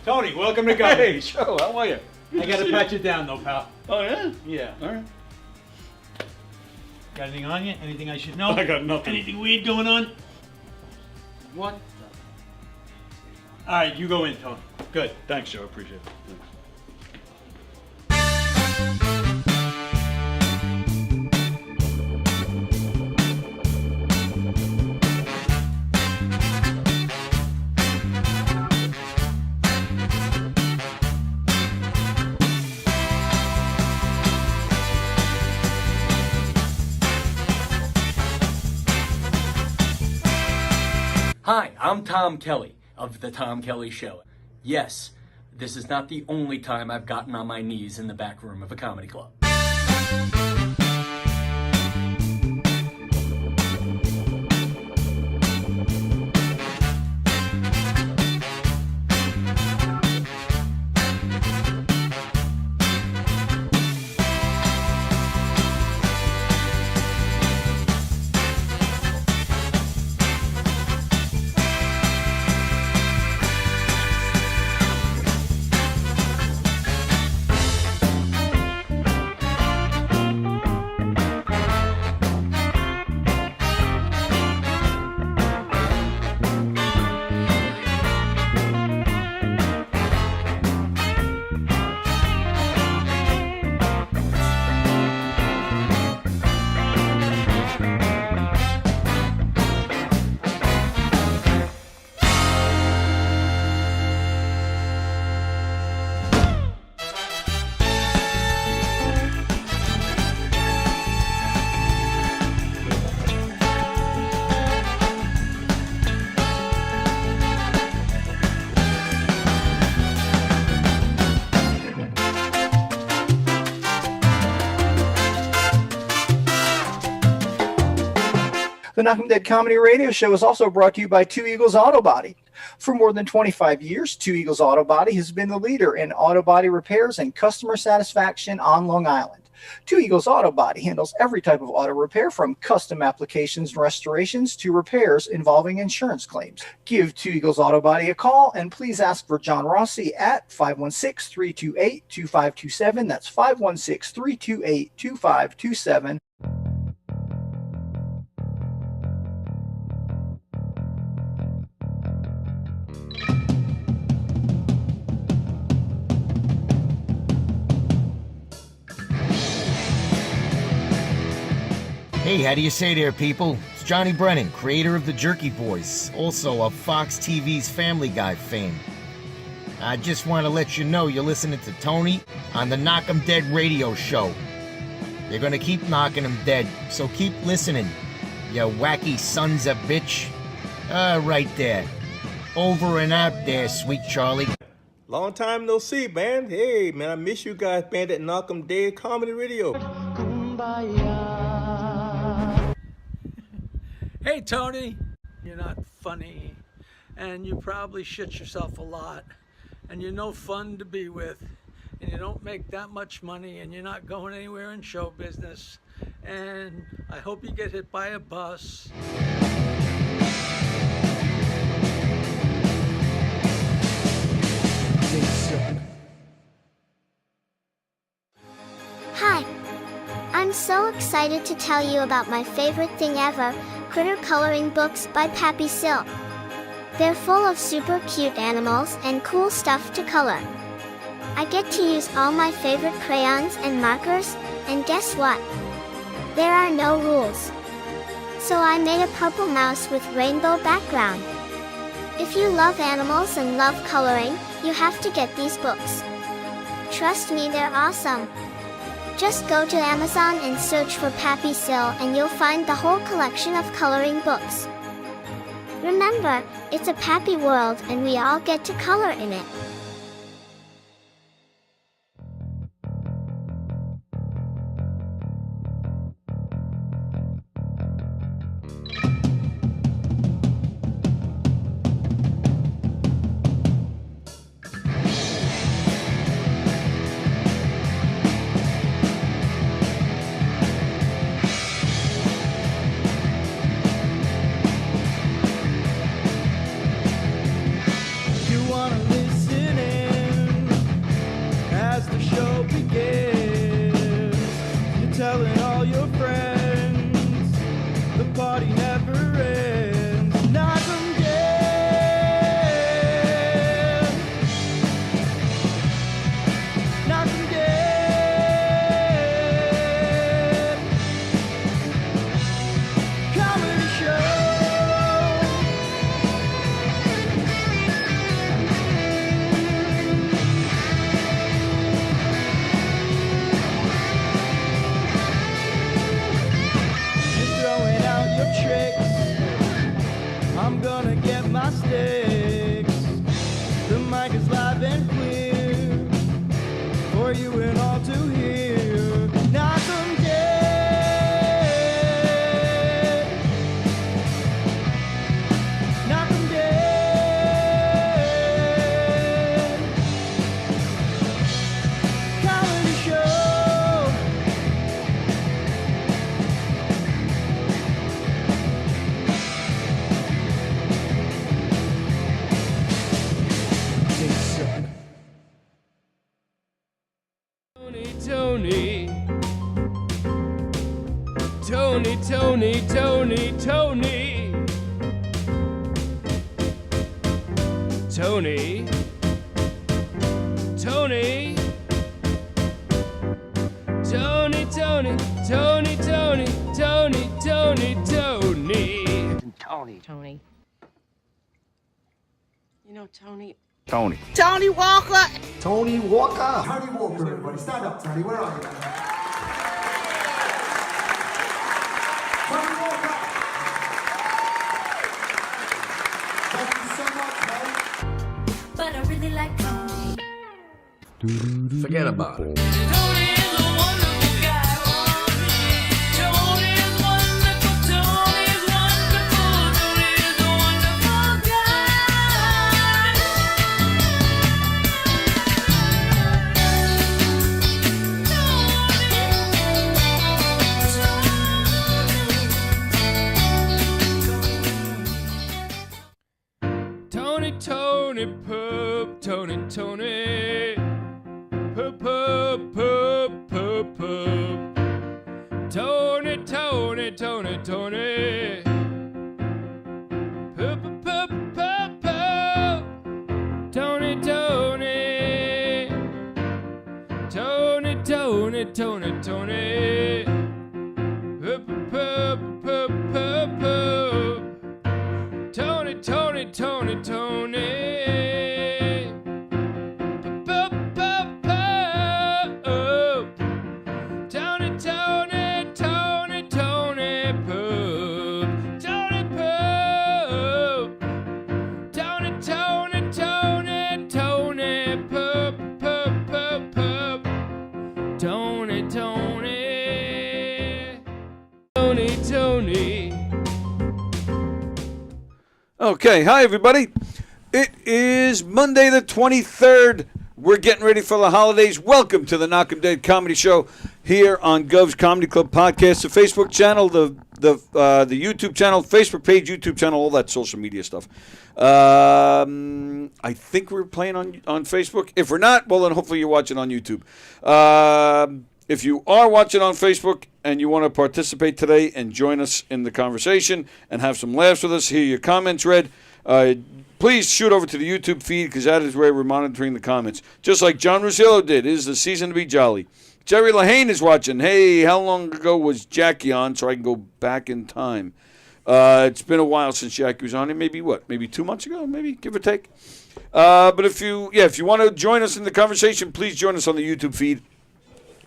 Tony, welcome to Gun. Hey, Joe, how are you? I gotta pat you down though, pal. Oh, yeah? Yeah. All right. Got anything on you? Anything I should know? I got nothing. Anything weird going on? What? All right, you go in, Tony. Good. Thanks, Joe. Appreciate it. Thanks. Hi, I'm Tom Kelly of The Tom Kelly Show. Yes, this is not the only time I've gotten on my knees in the back room of a comedy club. The Knockem Dead Comedy Radio Show is also brought to you by Two Eagles Auto Body. For more than 25 years, Two Eagles Auto Body has been the leader in auto body repairs and customer satisfaction on Long Island. Two Eagles Auto Body handles every type of auto repair, from custom applications and restorations to repairs involving insurance claims. Give Two Eagles Auto Body a call and please ask for John Rossi at 516-328-2527. That's 516-328-2527. Hey, how do you say there, people? It's Johnny Brennan, creator of the Jerky Boys, also of Fox TV's Family Guy fame. I just want to let you know you're listening to Tony on the Knockem Dead radio show. They're gonna keep knocking them dead, so keep listening, you wacky sons of bitch. Right there. Over and out there, sweet Charlie. Long time no see, man. Hey, man, I miss you guys, man, at Knockem Dead Comedy Radio. Hey, Tony, you're not funny, and you probably shit yourself a lot, and you're no fun to be with, and you don't make that much money, and you're not going anywhere in show business, and I hope you get hit by a bus. Hi, I'm so excited to tell you about my favorite thing ever, critter coloring books by Pappy Silk. They're full of super cute animals and cool stuff to color. I get to use all my favorite crayons and markers, and guess what? There are no rules. So I made a purple mouse with rainbow background. If you love animals and love coloring, you have to get these books. Trust me, they're awesome. Just go to Amazon and search for Pappy Sill and you'll find the whole collection of coloring books. Remember, it's a Pappy world and we all get to color in it. You wanna listen mic is live and clear for you and all to hear. Knockem dead. Knockem dead. Comedy show. Tony, Tony, Tony, Tony, Tony, Tony, Tony, Tony, Tony, Tony, Tony, Tony, Tony, Tony. Tony. You know, Tony. Tony. Tony Walker. Tony Walker. Tony Walker, everybody. Stand up, Tony. Where are you? Tony Walker. Thank you so much, mate. But I really like Tony. Forget about it. Tony is a wonderful guy. Tony is wonderful. Tony is wonderful. Tony is a wonderful guy. Tony, Tony, pup, Tony, Tony, pup, pup, pup, pup, pup. Tony, Tony, Tony, Tony, pup, pup, pup, pup. Tony, Tony, Tony, Tony, Tony, Tony, pup, pup, pup, pup, pup. Tony, Tony, Tony, Tony. Pup, pup, pup. Tony, Tony, Tony, Tony, pup. Tony, pup. Tony, Tony, Tony, Tony, pup, pup, pup, pup. Tony, Tony. Tony, Tony. Okay, hi everybody. It is Monday the 23rd. We're getting ready for the holidays. Welcome to the Knockem Dead Comedy Show here on Gov's Comedy Club Podcast, the Facebook channel, the YouTube channel, Facebook page, YouTube channel, all that social media stuff. I think we're playing on Facebook. If we're not, well then hopefully you're watching on YouTube. If you are watching on Facebook and you want to participate today and join us in the conversation and have some laughs with us, hear your comments read, please shoot over to the YouTube feed because that is where we're monitoring the comments. Just like John Russillo did. It is the season to be jolly. Jerry Lahane is watching. Hey, how long ago was Jackie on so I can go back in time? It's been a while since Jackie was on here. Maybe 2 months ago? Maybe, give or take. But if you want to join us in the conversation, please join us on the YouTube feed.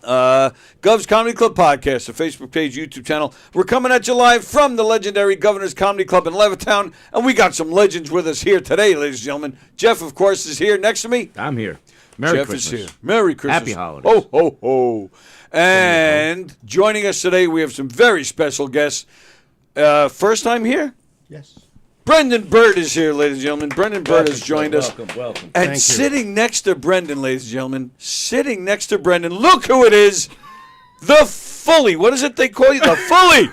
Gov's Comedy Club Podcast, the Facebook page, YouTube channel. We're coming at you live from the legendary Governor's Comedy Club in Levittown, and we got some legends with us here today, ladies and gentlemen. Jeff, of course, is here next to me. I'm here. Merry Jeff Christmas. is here. Merry Christmas. Happy holidays. Ho, ho, ho. And joining us today, we have some very special guests. First time here? Yes. Brendan Burt is here, ladies and gentlemen. Brendan Burt has joined us. Welcome. And sitting next to Brendan, ladies and gentlemen, look who it is. The Fully. What is it they call you? The Fully.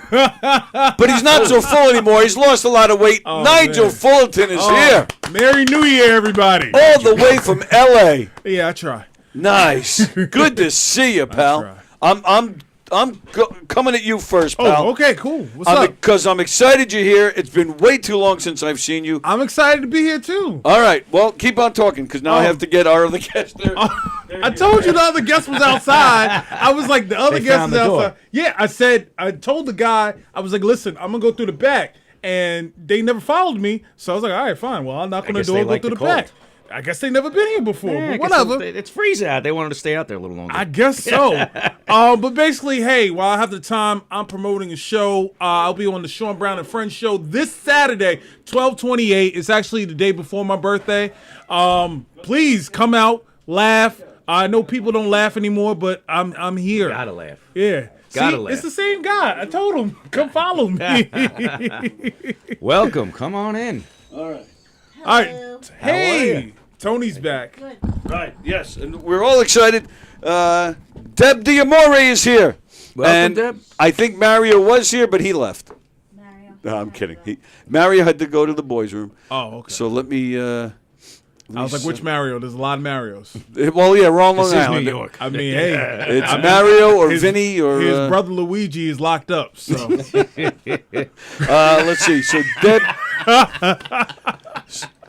But he's not so full anymore. He's lost a lot of weight. Nigel Fullerton is here. Merry New Year, everybody. All the way from L.A. Yeah, I try. Nice. Good to see you, pal. I'm coming at you first, pal. Oh, okay, cool. What's up? Because I'm excited you're here. It's been way too long since I've seen you. I'm excited to be here, too. All right. Well, keep on talking, because now I have to get our other guest there. I told you the other guest was outside. I was like, the other guest is outside. Yeah, I told the guy, I was like, listen, I'm going to go through the back. And they never followed me. So I was like, all right, fine. Well, I'll knock on the door and go through the back. I guess they never been here before. Yeah, But I guess whatever. It's freeze out. They wanted to stay out there a little longer. I guess so. But basically, hey, while I have the time, I'm promoting a show. I'll be on the Sean Brown and Friends show this Saturday, 12/28. It's actually the day before my birthday. Please come out, laugh. I know people don't laugh anymore, but I'm here. Gotta laugh. Yeah. Gotta See, laugh. it's the same guy. I told him, come follow me. Welcome. Come on in. All right. All right. Hey, Tony's back. Right, yes, and we're all excited. Deb D'Amore is here. Welcome, and Deb. I think Mario was here, but he left. Mario? No, I'm kidding. Mario had to go to the boys' room. Oh, okay. So let me... I was like, which Mario? There's a lot of Marios. Well, yeah, we're on Long This is Island. New York. I mean, hey. It's Mario or Vinny or... His brother Luigi is locked up, so. Let's see.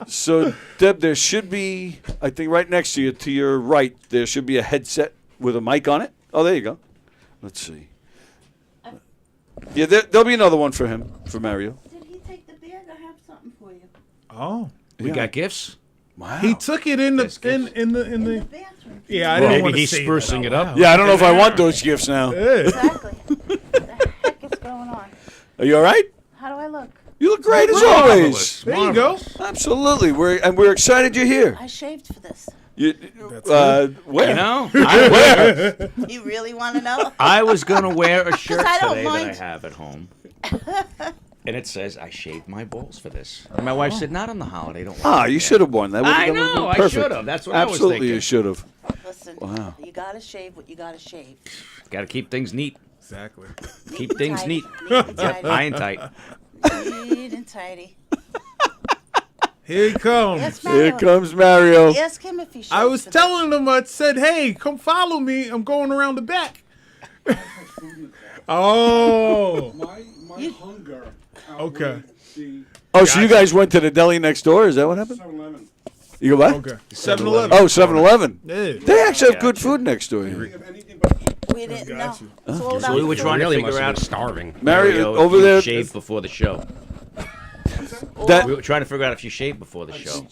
So Deb, there should be, I think right next to you, to your right, there should be a headset with a mic on it. Oh, there you go. Let's see. Yeah, there'll be another one for him, for Mario. Did he take the bag? I have something for you. Oh. We got gifts? Wow. He took it in the in the bathroom. Yeah, I didn't Maybe want to he's say sprucing that it out up. loud. Yeah, I don't know if I want those gifts now. Yeah. Exactly. What the heck is going on? Are you all right? How do I look? You look great as Marvelous. always. There you go. Absolutely. We're excited you're here. I shaved for this. Where? You know? Where? You really want to know? I was going to wear a shirt I don't today that I mind. have at home. And it says, I shaved my balls for this. And my wife said, not on the holiday. Don't worry. You should have worn that. I That would've been know, I perfect. should have. That's what I was Absolutely, thinking. you should have. Listen, Wow. you gotta shave what you gotta shave. Got to keep things neat. Exactly. Keep things tight. neat. Neat and Yep, tidy. high and tight. Neat and tidy. Here he comes. Yes, Here Mario. comes Mario. Ask him if he shaved. I was for telling him, I said, hey, come follow me. I'm going around the back. Oh. My hunger. Okay. Oh, so you guys went to the deli next door? Is that what happened? 7-Eleven. You go back? Okay. 7-Eleven. Oh, 7-Eleven. Yeah. They actually have good food next door here. We didn't know. Got you. It's all So we were about trying to Really figure must have out been starving. Mario, if over you there. shaved before the show. That, We were trying to figure out if you shaved before the show.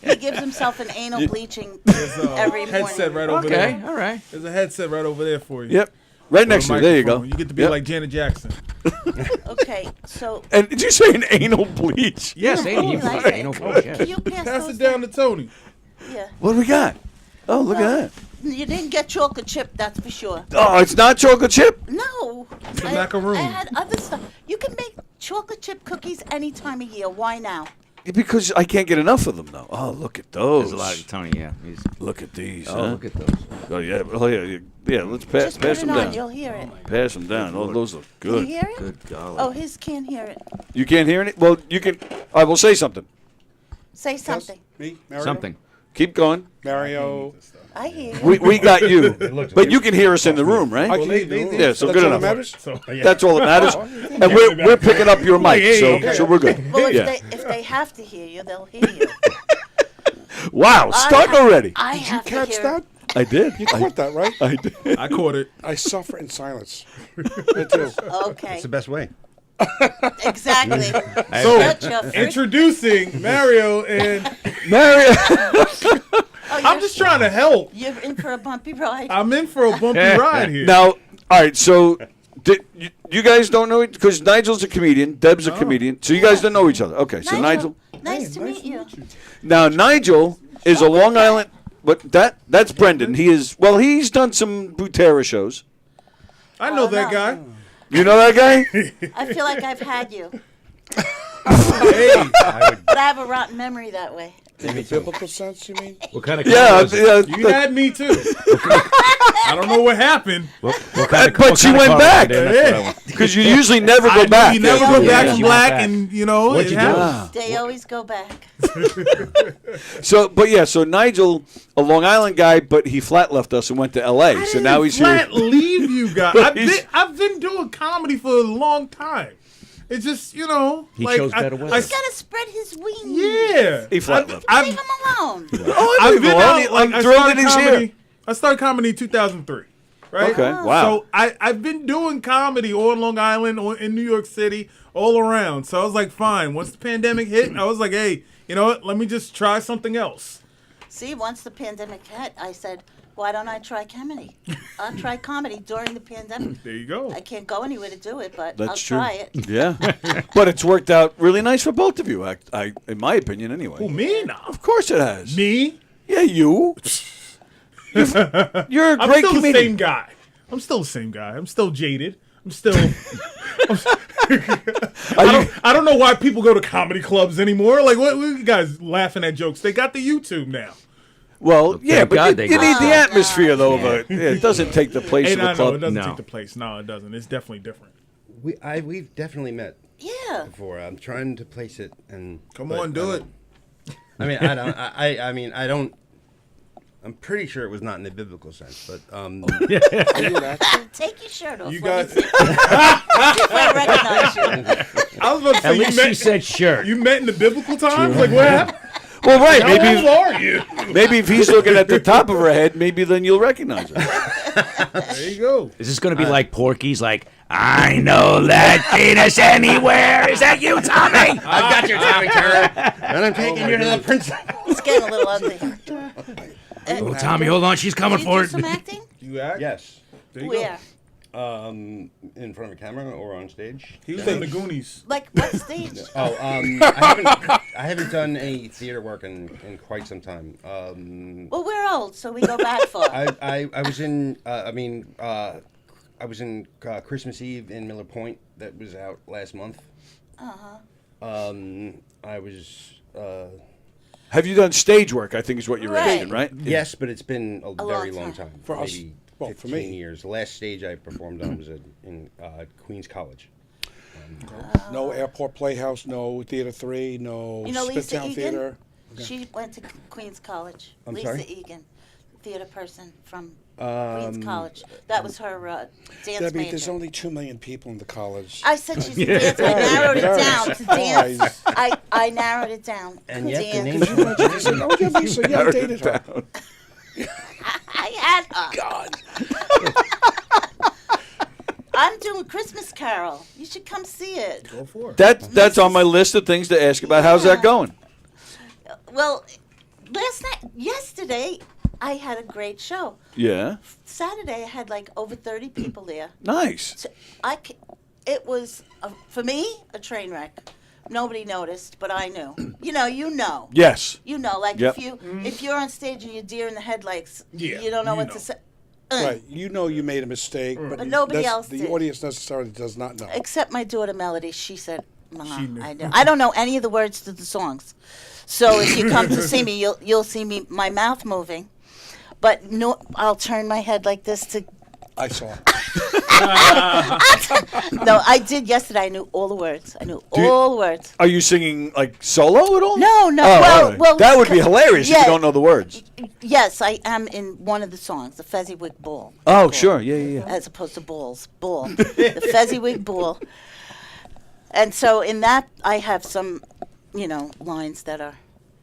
He gives himself an anal bleaching There's every a morning. headset right over Okay, there. all right. There's a headset right over there for you. yep. Right Or a next to you. There you go. microphone. You get to be Yep. like Janet Jackson. Okay, so And did you say an anal bleach? Yes, anal, you like put it. anal bleach, yes. can you pass Pass those it down to Tony. Yeah. What do we got? Oh, look at that. You didn't get chocolate chip, that's for sure. Oh, it's not chocolate chip? No. It's a macaroon. I had other stuff. You can make chocolate chip cookies any time of year. Why now? Because I can't get enough of them, though. Oh, look at those. There's a lot of Tony, yeah. He's, Look at these. oh, huh? look at those. Oh, yeah. Oh, yeah. Yeah, let's Just pass put it them on, down. you'll hear it. Pass them down. Oh, those look Can you good. hear it? Good golly. Oh, his can't hear it. You can't hear it? Well, you can. I will say something. Say something. Me? Mario? Something. Keep going. Mario. I hear you. We got you. But you can hear us in the room, right? I can hear you. Yeah, so That's good all enough. that matters? So, That's all that matters. And we're picking up your mic, so we're good. Well, Yeah. if they have to hear you, they'll hear you. Wow, starting already. I Did you have to catch hear that? I did. You caught that, right? I did. I caught it. I suffer in silence. I do. Okay. It's the best way. Exactly. So, Shut your frick- introducing Mario and Mario. Oh, I'm just trying to help. You're in for a bumpy ride. I'm in for a bumpy ride here. Now, all right, so you guys don't know it because Nigel's a comedian, Deb's a comedian, so you guys don't know each other. Okay, so Nigel. Nice to meet you. Now Nigel is a Long Island. But that's Brendan. He's done some Butera shows. I know that guy. You know that guy? I feel like I've had you. Hey, But I have a rotten memory that way. In the biblical sense, you mean? What kind of Yeah, you had me too. I don't know what happened. but she went back because you usually never go back. You never go back Yeah, from she black, went back. and you know What'd it you do? happens. They always go back. So Nigel, a Long Island guy, but he flat left us and went to L.A. So now he's flat here. leave you guys. I've been doing comedy for a long time. It's just, you know, He like, chose better weather. He's got to spread his wings. Yeah. He flat left. Leave him alone. Oh, I've been out, like, I'm thrilled that he's here. I started comedy in 2003. Right? Okay, wow. So I've been doing comedy on Long Island, or in New York City, all around. So I was like, fine. Once the pandemic hit, I was like, hey, you know what? Let me just try something else. See, once the pandemic hit, I said, why don't I try comedy? I'll try comedy during the pandemic. There you go. I can't go anywhere to do it, but That's I'll true. try it. Yeah, but it's worked out really nice for both of you. In my opinion, anyway. Who, me? No. Of course it has. Me? Yeah, you. You're a I'm great still comedian. the same guy. I'm still the same guy. I'm still jaded. I'm still. I don't know why people go to comedy clubs anymore. Like, what you guys laughing at jokes? They got the YouTube now. Well, yeah, thank but God you they need got the it. atmosphere, though. Of it doesn't take the place Hey, of no, a club. it doesn't No. take the place. No, it doesn't. It's definitely different. We've definitely met Yeah. before. I'm trying to place it and Come but on, do it. I mean, I don't. I'm pretty sure it was not in the biblical sense, but Take your shirt off. You Let got- me see. If I recognize you. I was about to say, At least she said shirt. You met in the biblical times? Like, what happened? Well, right, How maybe. old are you? Maybe if he's looking at the top of her head, maybe then you'll recognize her. There you go. Is this going to be like Porky's? Like, I know that penis anywhere. Is that you, Tommy? I've got your Tommy Turner, and I'm taking you to the princess. It's getting a little ugly. Oh, Tommy, hold on. She's coming Do you for do it. some acting? You act? Yes. There you Where? In front of a camera or on stage. He was in the Goonies. Like what stage? I haven't done any theater work in quite some time. Well, we're old, so we go back far. I was in I was in Christmas Eve in Miller Point that was out last month. I was Have you done stage work? I think is what you're Right. asking, right? yes, but it's been a very long long time. time. For us- maybe well, for 15 me. years. The last stage I performed on was in Queens College. No Airport Playhouse, no Theater 3, no You know Lisa Spittown Egan? Theater. She went to Queens College. I'm Lisa sorry? Egan, theater person from Queens College. That was her dance Debbie, major. there's only 2 million people in the college. I said she's a dancer. I narrowed it Very down to dance. surprised. I narrowed it down. And to yet the dance. name You said, oh, yeah, Lisa, yeah, I Narrowed dated it her. down. I had her. God. I'm doing Christmas Carol. You should come see it. Go for it. That's on my list of things to ask about. How's that going? Well, yesterday, I had a great show. Yeah. Saturday, I had like over 30 people there. Nice. So it was, for me, a train wreck. Nobody noticed, but I knew. You know. Yes. You know, like Yep. if you're on stage and you're deer in the headlights, Yeah, you don't know you what know. to say. Right, you know you made a mistake, But nobody else the did. audience necessarily does not know. Except my daughter Melody, she said, She "Mom, knew. I know. I don't know any of the words to the songs. So if you come to see me, you'll see me my mouth moving, but no, I'll turn my head like this to." I saw. No, I did yesterday. I knew all the words. I knew all the words. Are you singing like solo at all? No. Oh, well, all right. well, that would be hilarious if yeah. you don't know the words. Yes, I am in one of the songs, the Fezziwig Ball. Oh, Ball, sure. Yeah. As opposed to balls. Ball. The Fezziwig Ball. And so in that, I have some, lines that are.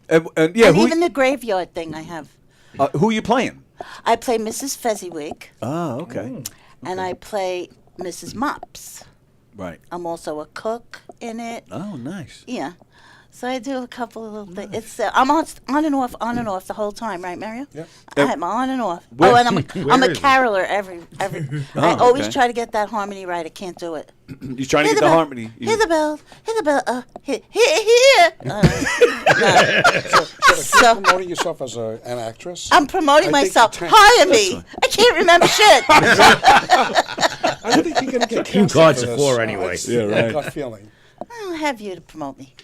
And yeah, And who even the graveyard thing I have. who are you playing? I play Mrs. Fezziwig, Oh, okay. and I play Mrs. Mops. Right. I'm also a cook in it. Oh, nice. Yeah. So I do a couple of little things. It's I'm on and off the whole time, right, Mario? Yeah. I'm on and off. Where- And I'm a Where is it? caroler every. Oh, I always okay. try to get that harmony right. I can't do it. You're trying to Hear get the bell, harmony. Hear the bell. Hear the bell. Here. So Promoting yourself as an actress? I'm promoting I think myself. you Hire me. I can't remember shit. I don't think you're going to get Few canceled cards for are this. for anyway. It's Yeah, a right. gut feeling. I'll have you to promote me.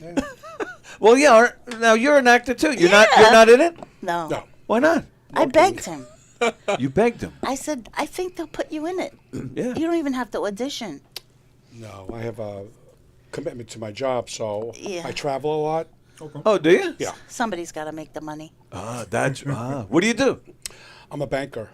Well, yeah. Now you're an actor too. You're Yeah. not in it. No. No. Why not? I begged him. You begged him. I said, I think they'll put you in it. Yeah. You don't even have to audition. No, I have a commitment to my job, so Yeah. I travel a lot. Oh, do you? Yeah. Somebody's got to make the money. That's. What do you do? I'm a banker.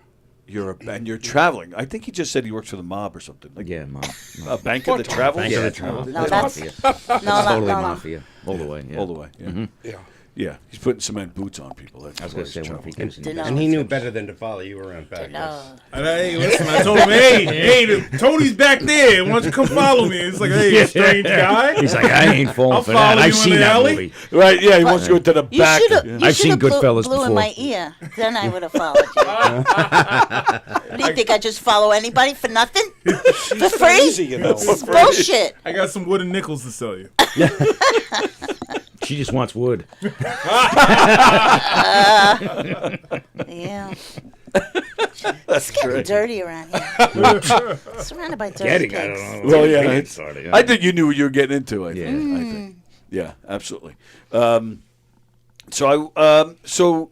And you're traveling. I think he just said he works for the mob or something. Like Yeah, mom. a banker that travels. Bank of the travel. No, that's mafia. no, Totally no. mafia. All the way. Yeah. All the way. Yeah. Yeah. Yeah, he's putting cement boots on people. That's I was what going to say, he's one if he trouble. gives And he knew better than to follow you around back. No. And hey, listen, I told him, hey, Tony's back there. Why don't you come follow me? He's like, hey, strange guy. He's like, I ain't falling I'll for follow that. you I've in seen the that alley. movie. Right, yeah, he wants to go to the You back. should have. Yeah. I've seen Goodfellas blew in before. my ear. Then I would have followed you. What do you think? I just follow anybody for nothing? For free? Easy, you know. This is bullshit. I got some wooden nickels to sell you. She just wants wood. Yeah. It's getting great. dirty around here. Surrounded by dirty Getting, I pigs. don't know. Well, yeah, Getting it's- started, I think you knew what you were getting into. I think. Mm. I think. Yeah, absolutely. So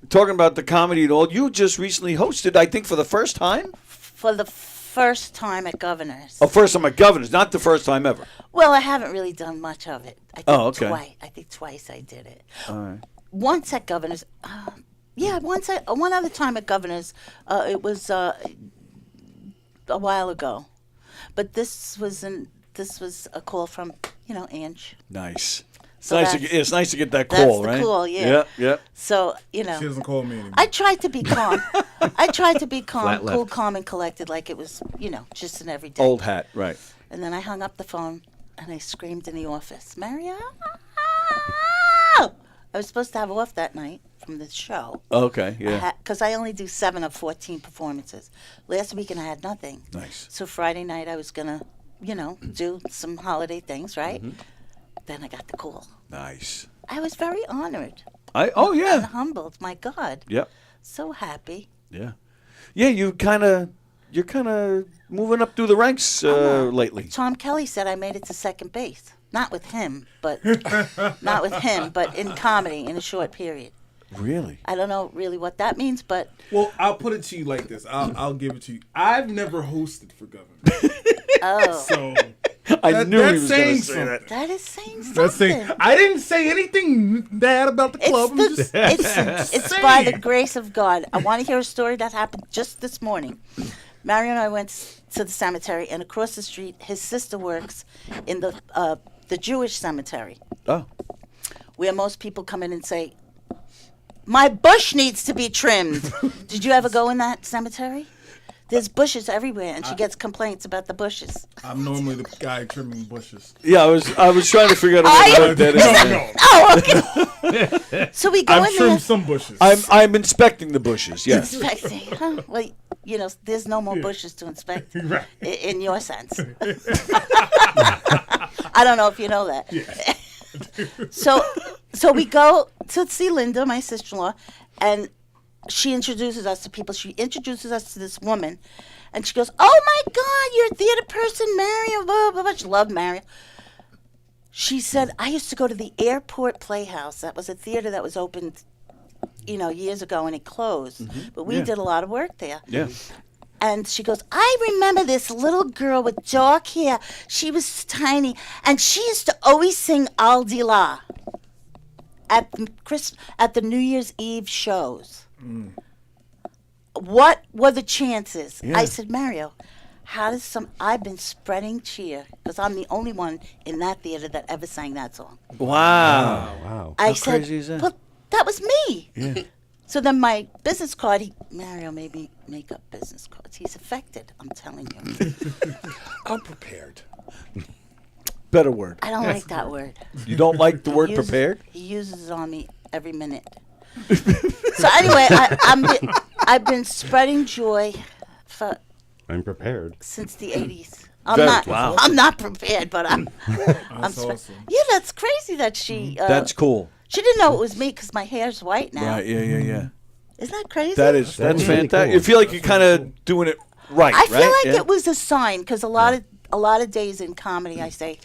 talking about the comedy and all, you just recently hosted, I think, for the first time. For the first time at Governor's. Oh, first time at Governor's, not the first time ever. Well, I haven't really done much of it. I think Oh, okay. Twice. I think twice I did it. All right. Once at Governor's. One other time at Governor's. It was a while ago, but this was a call from Ange. Nice. So It's nice to get that that's call, the right? call, yeah. Yeah. So She doesn't call me anymore. I tried to be calm. Flat left. Cool, calm, and collected, like it was just an everyday. Old hat, right? And then I hung up the phone and I screamed in the office, Mario. I was supposed to have off that night from the show. Okay, yeah. Because I only do 7 of 14 performances. Last weekend I had nothing. Nice. So Friday night I was going to, do some holiday things, right? Mm-hmm. Then I got the call. Nice. I was very honored. Oh, yeah. And humbled. My God. Yep. So happy. Yeah. Yeah, you're kind of moving up through the ranks lately. Tom Kelly said I made it to second base. Not with him, but in comedy in a short period. Really? I don't know really what that means, but Well, I'll put it to you like this. I'll give it to you. I've never hosted for governor. oh, So I knew he that's was going saying to say that. that is saying something. That's saying I didn't say anything bad about the club. I'm just It's by the grace of God. I want to hear a story that happened just this morning. Mario and I went to the cemetery, and across the street, his sister works in the Jewish cemetery. Oh. Where most people come in and say, my bush needs to be trimmed. Did you ever go in that cemetery? There's bushes everywhere, and she gets complaints about the bushes. I'm normally the guy trimming bushes. Yeah, I was trying to figure out what that is. Oh, okay. So we go I've in trimmed there. some bushes. I'm inspecting the bushes. Yes. Inspecting. Huh? Well, there's no more bushes to inspect Right. in your sense. I don't know if you know that. Yeah. So we go to see Linda, my sister-in-law, and she introduces us to people. She introduces us to this woman, and she goes, "Oh my God, you're a theater person, Mario." Blah blah blah. She loved Mario. She said, "I used to go to the Airport Playhouse. That was a theater that was opened, years ago, and it closed. But we Yeah. did a lot of work there." Yeah. And she goes, "I remember this little girl with dark hair. She was tiny, and she used to always sing Al Di La at the New Year's Eve shows." What were the chances? Yeah. I said, "Mario, I've been spreading cheer because I'm the only one in that theater that ever sang that song." Wow. I How said, crazy is that? "But that was me." Yeah. So then my business card, Mario made me make up business cards. He's affected, I'm telling you. I'm prepared. Better word. I don't like that word. You don't like the word He uses- prepared? He uses it on me every minute. So anyway, I've been spreading joy I'm prepared. since the 80s. Wow. I'm not prepared, but I'm That's spread. awesome. Yeah, that's crazy that she. That's cool. She didn't know it was me because my hair's white now. Right. Yeah. Isn't that crazy? That's really fantastic. cool. You feel like you're kind of doing it right, I feel right? like Yeah. it was a sign because a lot of days in comedy I say,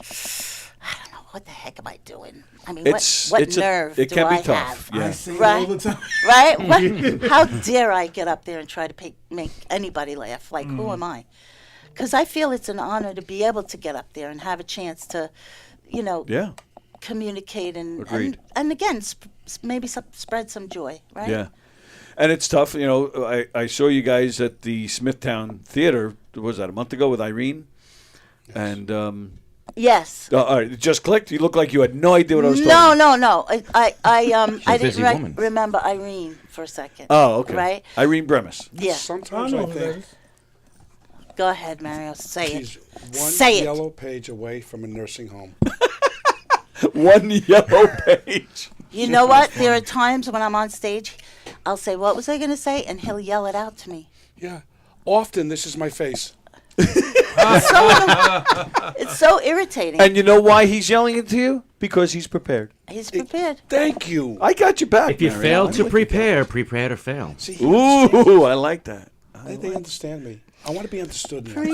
I don't know what the heck am I doing. I mean, what nerve it do can I be tough. have? Yeah. I say it Right? all the time. Right? How dare I get up there and try to make anybody laugh? Like, who am I? Because I feel it's an honor to be able to get up there and have a chance to, Yeah. communicate Agreed. and again, maybe spread some joy, right? Yeah. And it's tough. I saw you guys at the Smithtown Theater, what was that, a month ago with Irene? And Yes. All right, it just clicked. You look like you had no idea what I was talking No, about. no. I a didn't busy woman. remember Irene for a second. Oh, okay. Right? Irene Bremis. Yeah. Sometimes I think Go ahead, Mario. Say she's it. one Say it. yellow page away from a nursing home. One yellow page. You know what? There are times when I'm on stage, I'll say, "What was I going to say?" and he'll yell it out to me. Yeah. Often this is my face. It's so irritating. And you know why he's yelling it to you? Because he's prepared. He's prepared. Thank you. I got your back. If you Marianne. fail I'm to with prepare, prepare to fail. See, Ooh, I like that. they understand me. I want to be understood now. Prepare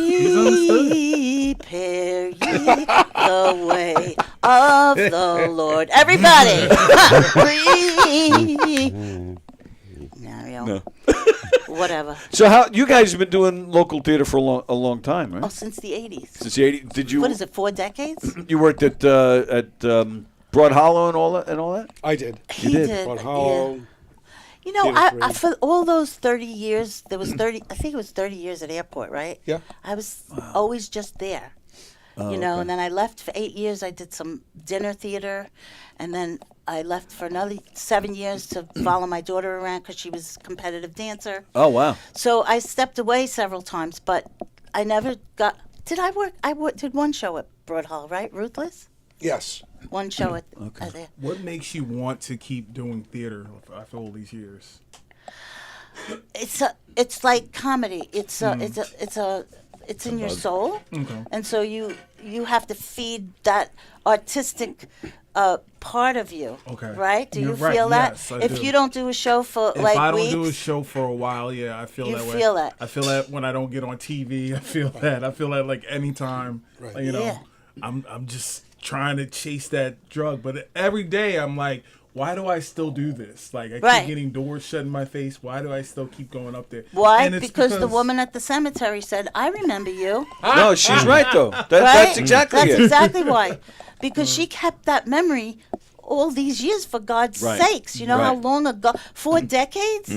ye the way of the Lord. Everybody. Mario. No. Whatever. So how you guys have been doing local theater for a long time, right? Oh, since the 80s. Since the 80s. Did you? What is it, 4 decades? You worked at Broad Hollow and all that. I did. You did. Broad Hollow. Yeah. You know, I for all those 30 years, there was 30, I think it was 30 years at airport, right? Yeah. I was always just there. You know, and then I left for 8 years. I did some dinner theater, and then I left for another 7 years to follow my daughter around because she was a competitive dancer. Oh, wow. So I stepped away several times, but I never got. Did I work? Did one show at Broad Hall, right? Ruthless? Yes. One show at there. What makes you want to keep doing theater after all these years? It's like comedy. It's in your soul, Okay. and so you have to feed that artistic part of you. Okay. Right? Do you You're right, feel that? yes, I If do. you don't do a show for If like I don't weeks, do a show for a while, yeah, I feel You that way. feel that. I feel that when I don't get on TV. I feel that. I feel that like anytime. Right. Like, you know, Yeah. I'm just trying to chase that drug, but every day I'm like, why do I still do this? Like I Right. keep getting doors shut in my face. Why do I still keep going up there? why? And it's Because the woman at the cemetery said, "I remember you." No, she's right though. Right? That's exactly That's it. exactly why. Because she kept that memory all these years, for God's Right. sakes. You know how Right. long ago? 4 decades?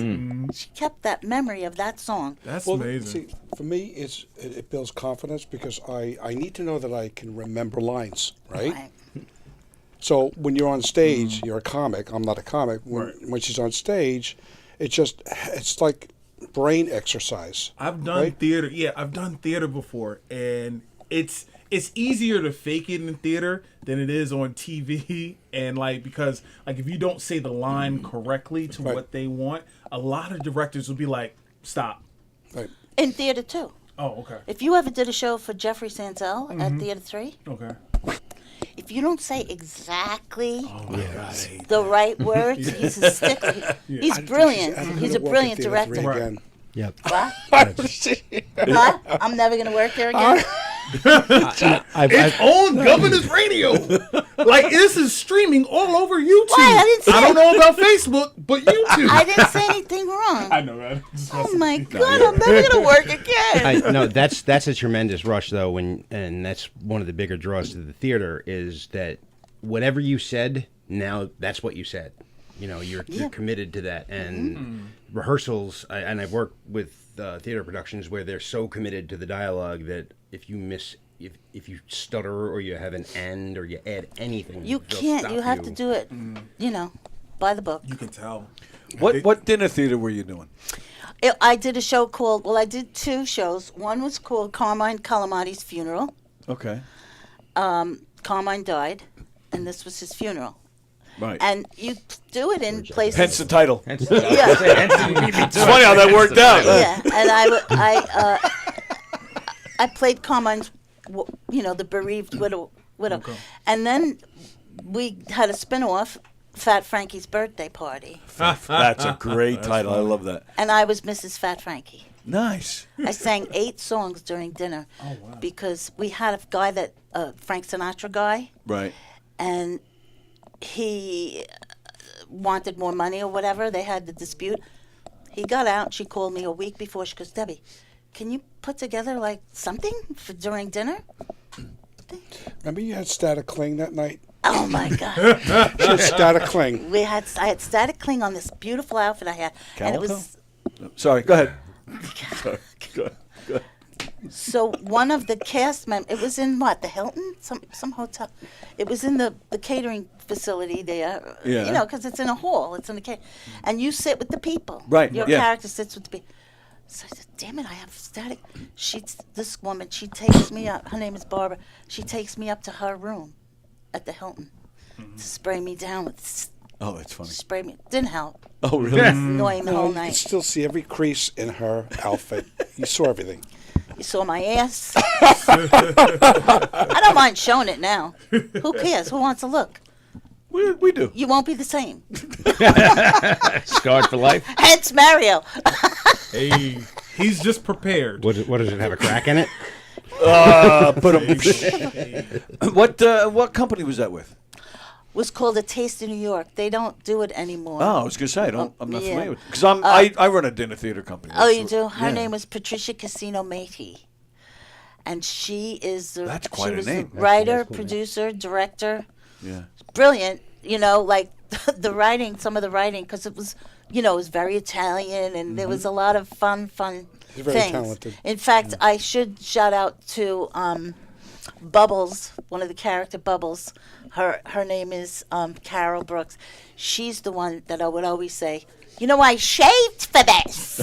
She kept that memory of that song. That's Well, amazing. see, for me, it builds confidence because I need to know that I can remember lines, right? So when you're on stage, you're a comic. I'm not a comic. When she's on stage, it's like brain exercise. I've done right? theater. Yeah, I've done theater before, and it's easier to fake it in theater than it is on TV. And like because like if you don't say the line correctly to what they want, a lot of directors will be like, "Stop." Right. In theater, too. Oh, okay. If you ever did a show for Jeffrey Sanzel at Mhm. Theater 3, Okay. if you don't say exactly the right words, he's a stickler. He's brilliant. He's a brilliant director. Again. Yep. What? What? I'm never going to work there again? It's on Governor's Radio. Like this is streaming all over YouTube. Why? I didn't say don't know about Facebook, but YouTube. I didn't say anything wrong. I know that. Oh my God! I'm never going to work again. No, that's a tremendous rush though, and that's one of the bigger draws to the theater is that whatever you said, now that's what you said. You know, you're committed to that, and rehearsals. And I've worked with theater productions where they're so committed to the dialogue that if you miss. If you stutter or you have an end or you add anything, You they'll can't. stop You have to do it, you know, by the book. You can tell. What dinner theater were you doing? I did a show called, well, I did 2 shows. One was called Carmine Calamati's Funeral. Okay. Carmine died, and this was his funeral. Right. And you do it in places. Hence the title. Yeah. It's funny how that worked out. Yeah, and I played Carmine's, the bereaved widow. Okay. And then we had a spin-off, Fat Frankie's Birthday Party. That's a great title. I love that. And I was Mrs. Fat Frankie. Nice. I sang 8 songs during dinner. Oh, wow. Because we had a guy Frank Sinatra guy, Right. and he wanted more money or whatever. They had the dispute. He got out. She called me a week before. She goes, "Debbie, can you put together like something for during dinner?" Remember you had Static Cling that night? Oh my God! She had Static Cling. I had Static Cling on this beautiful outfit I had, and it was Sorry, go ahead. Sorry, go ahead. So one of the cast members, it was in what, the Hilton, some hotel. It was in the catering facility there. Yeah. You know, because it's in a hall. It's in a and you sit with the people. Right, Your yeah. character sits with the people. So I said, damn it, I have static. This woman, she takes me up. Her name is Barbara. She takes me up to her room at the Hilton to spray me down with. Oh, that's funny. Spray me. Didn't help. Oh, really? It was annoying the whole You night. could still see every crease in her outfit. You saw everything. You saw my ass. I don't mind showing it now. Who cares? Who wants to look? We do. You won't be the same. Scarred for life. Hence Mario. Hey, he's just prepared. What does it have, a crack in it? What company was that with? Was called A Taste of New York. They don't do it anymore. Oh, I was gonna say I'm not yeah. familiar with because I run a dinner theater company. Oh, That's you what- do? Her yeah. name was Patricia Casino Matey. And she is the That's quite she a was name. the writer, That's cool, producer, director. Yeah. Brilliant, you know, like the writing, some of the writing, because it was, you know, it was very Italian, and there was a lot of fun He's very things. talented. In fact, I should shout out to Bubbles, one of the character Bubbles. Her name is Carol Brooks. She's the one that I would always say, you know, I shaved for this. So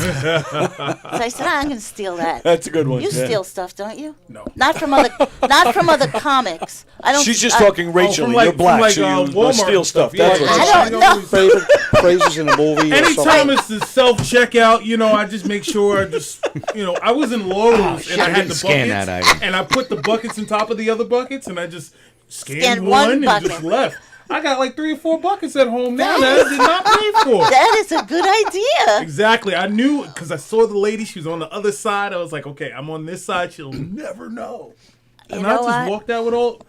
I said, I'm going to steal that. That's a good one, You yeah. steal stuff, don't you? No. Not from other comics. I don't. She's just I- talking racially. from like- You're black, from like, so you Walmart steal and stuff. stuff, yeah. That's what I don't know. Favorite phrases in a movie or Anytime something. it's the self checkout, you know, I just make sure I was in Lowe's and I had the Scan buckets, that item. and I put the buckets on top of the other buckets, and I just scanned Scanned one one and bucket. just left. I got like 3 or 4 buckets at home now that I did not pay for. That is a good idea. Exactly. I knew because I saw the lady. She was on the other side. I was like, okay, I'm on this side. She'll never know. And You I know just what? walked out with all.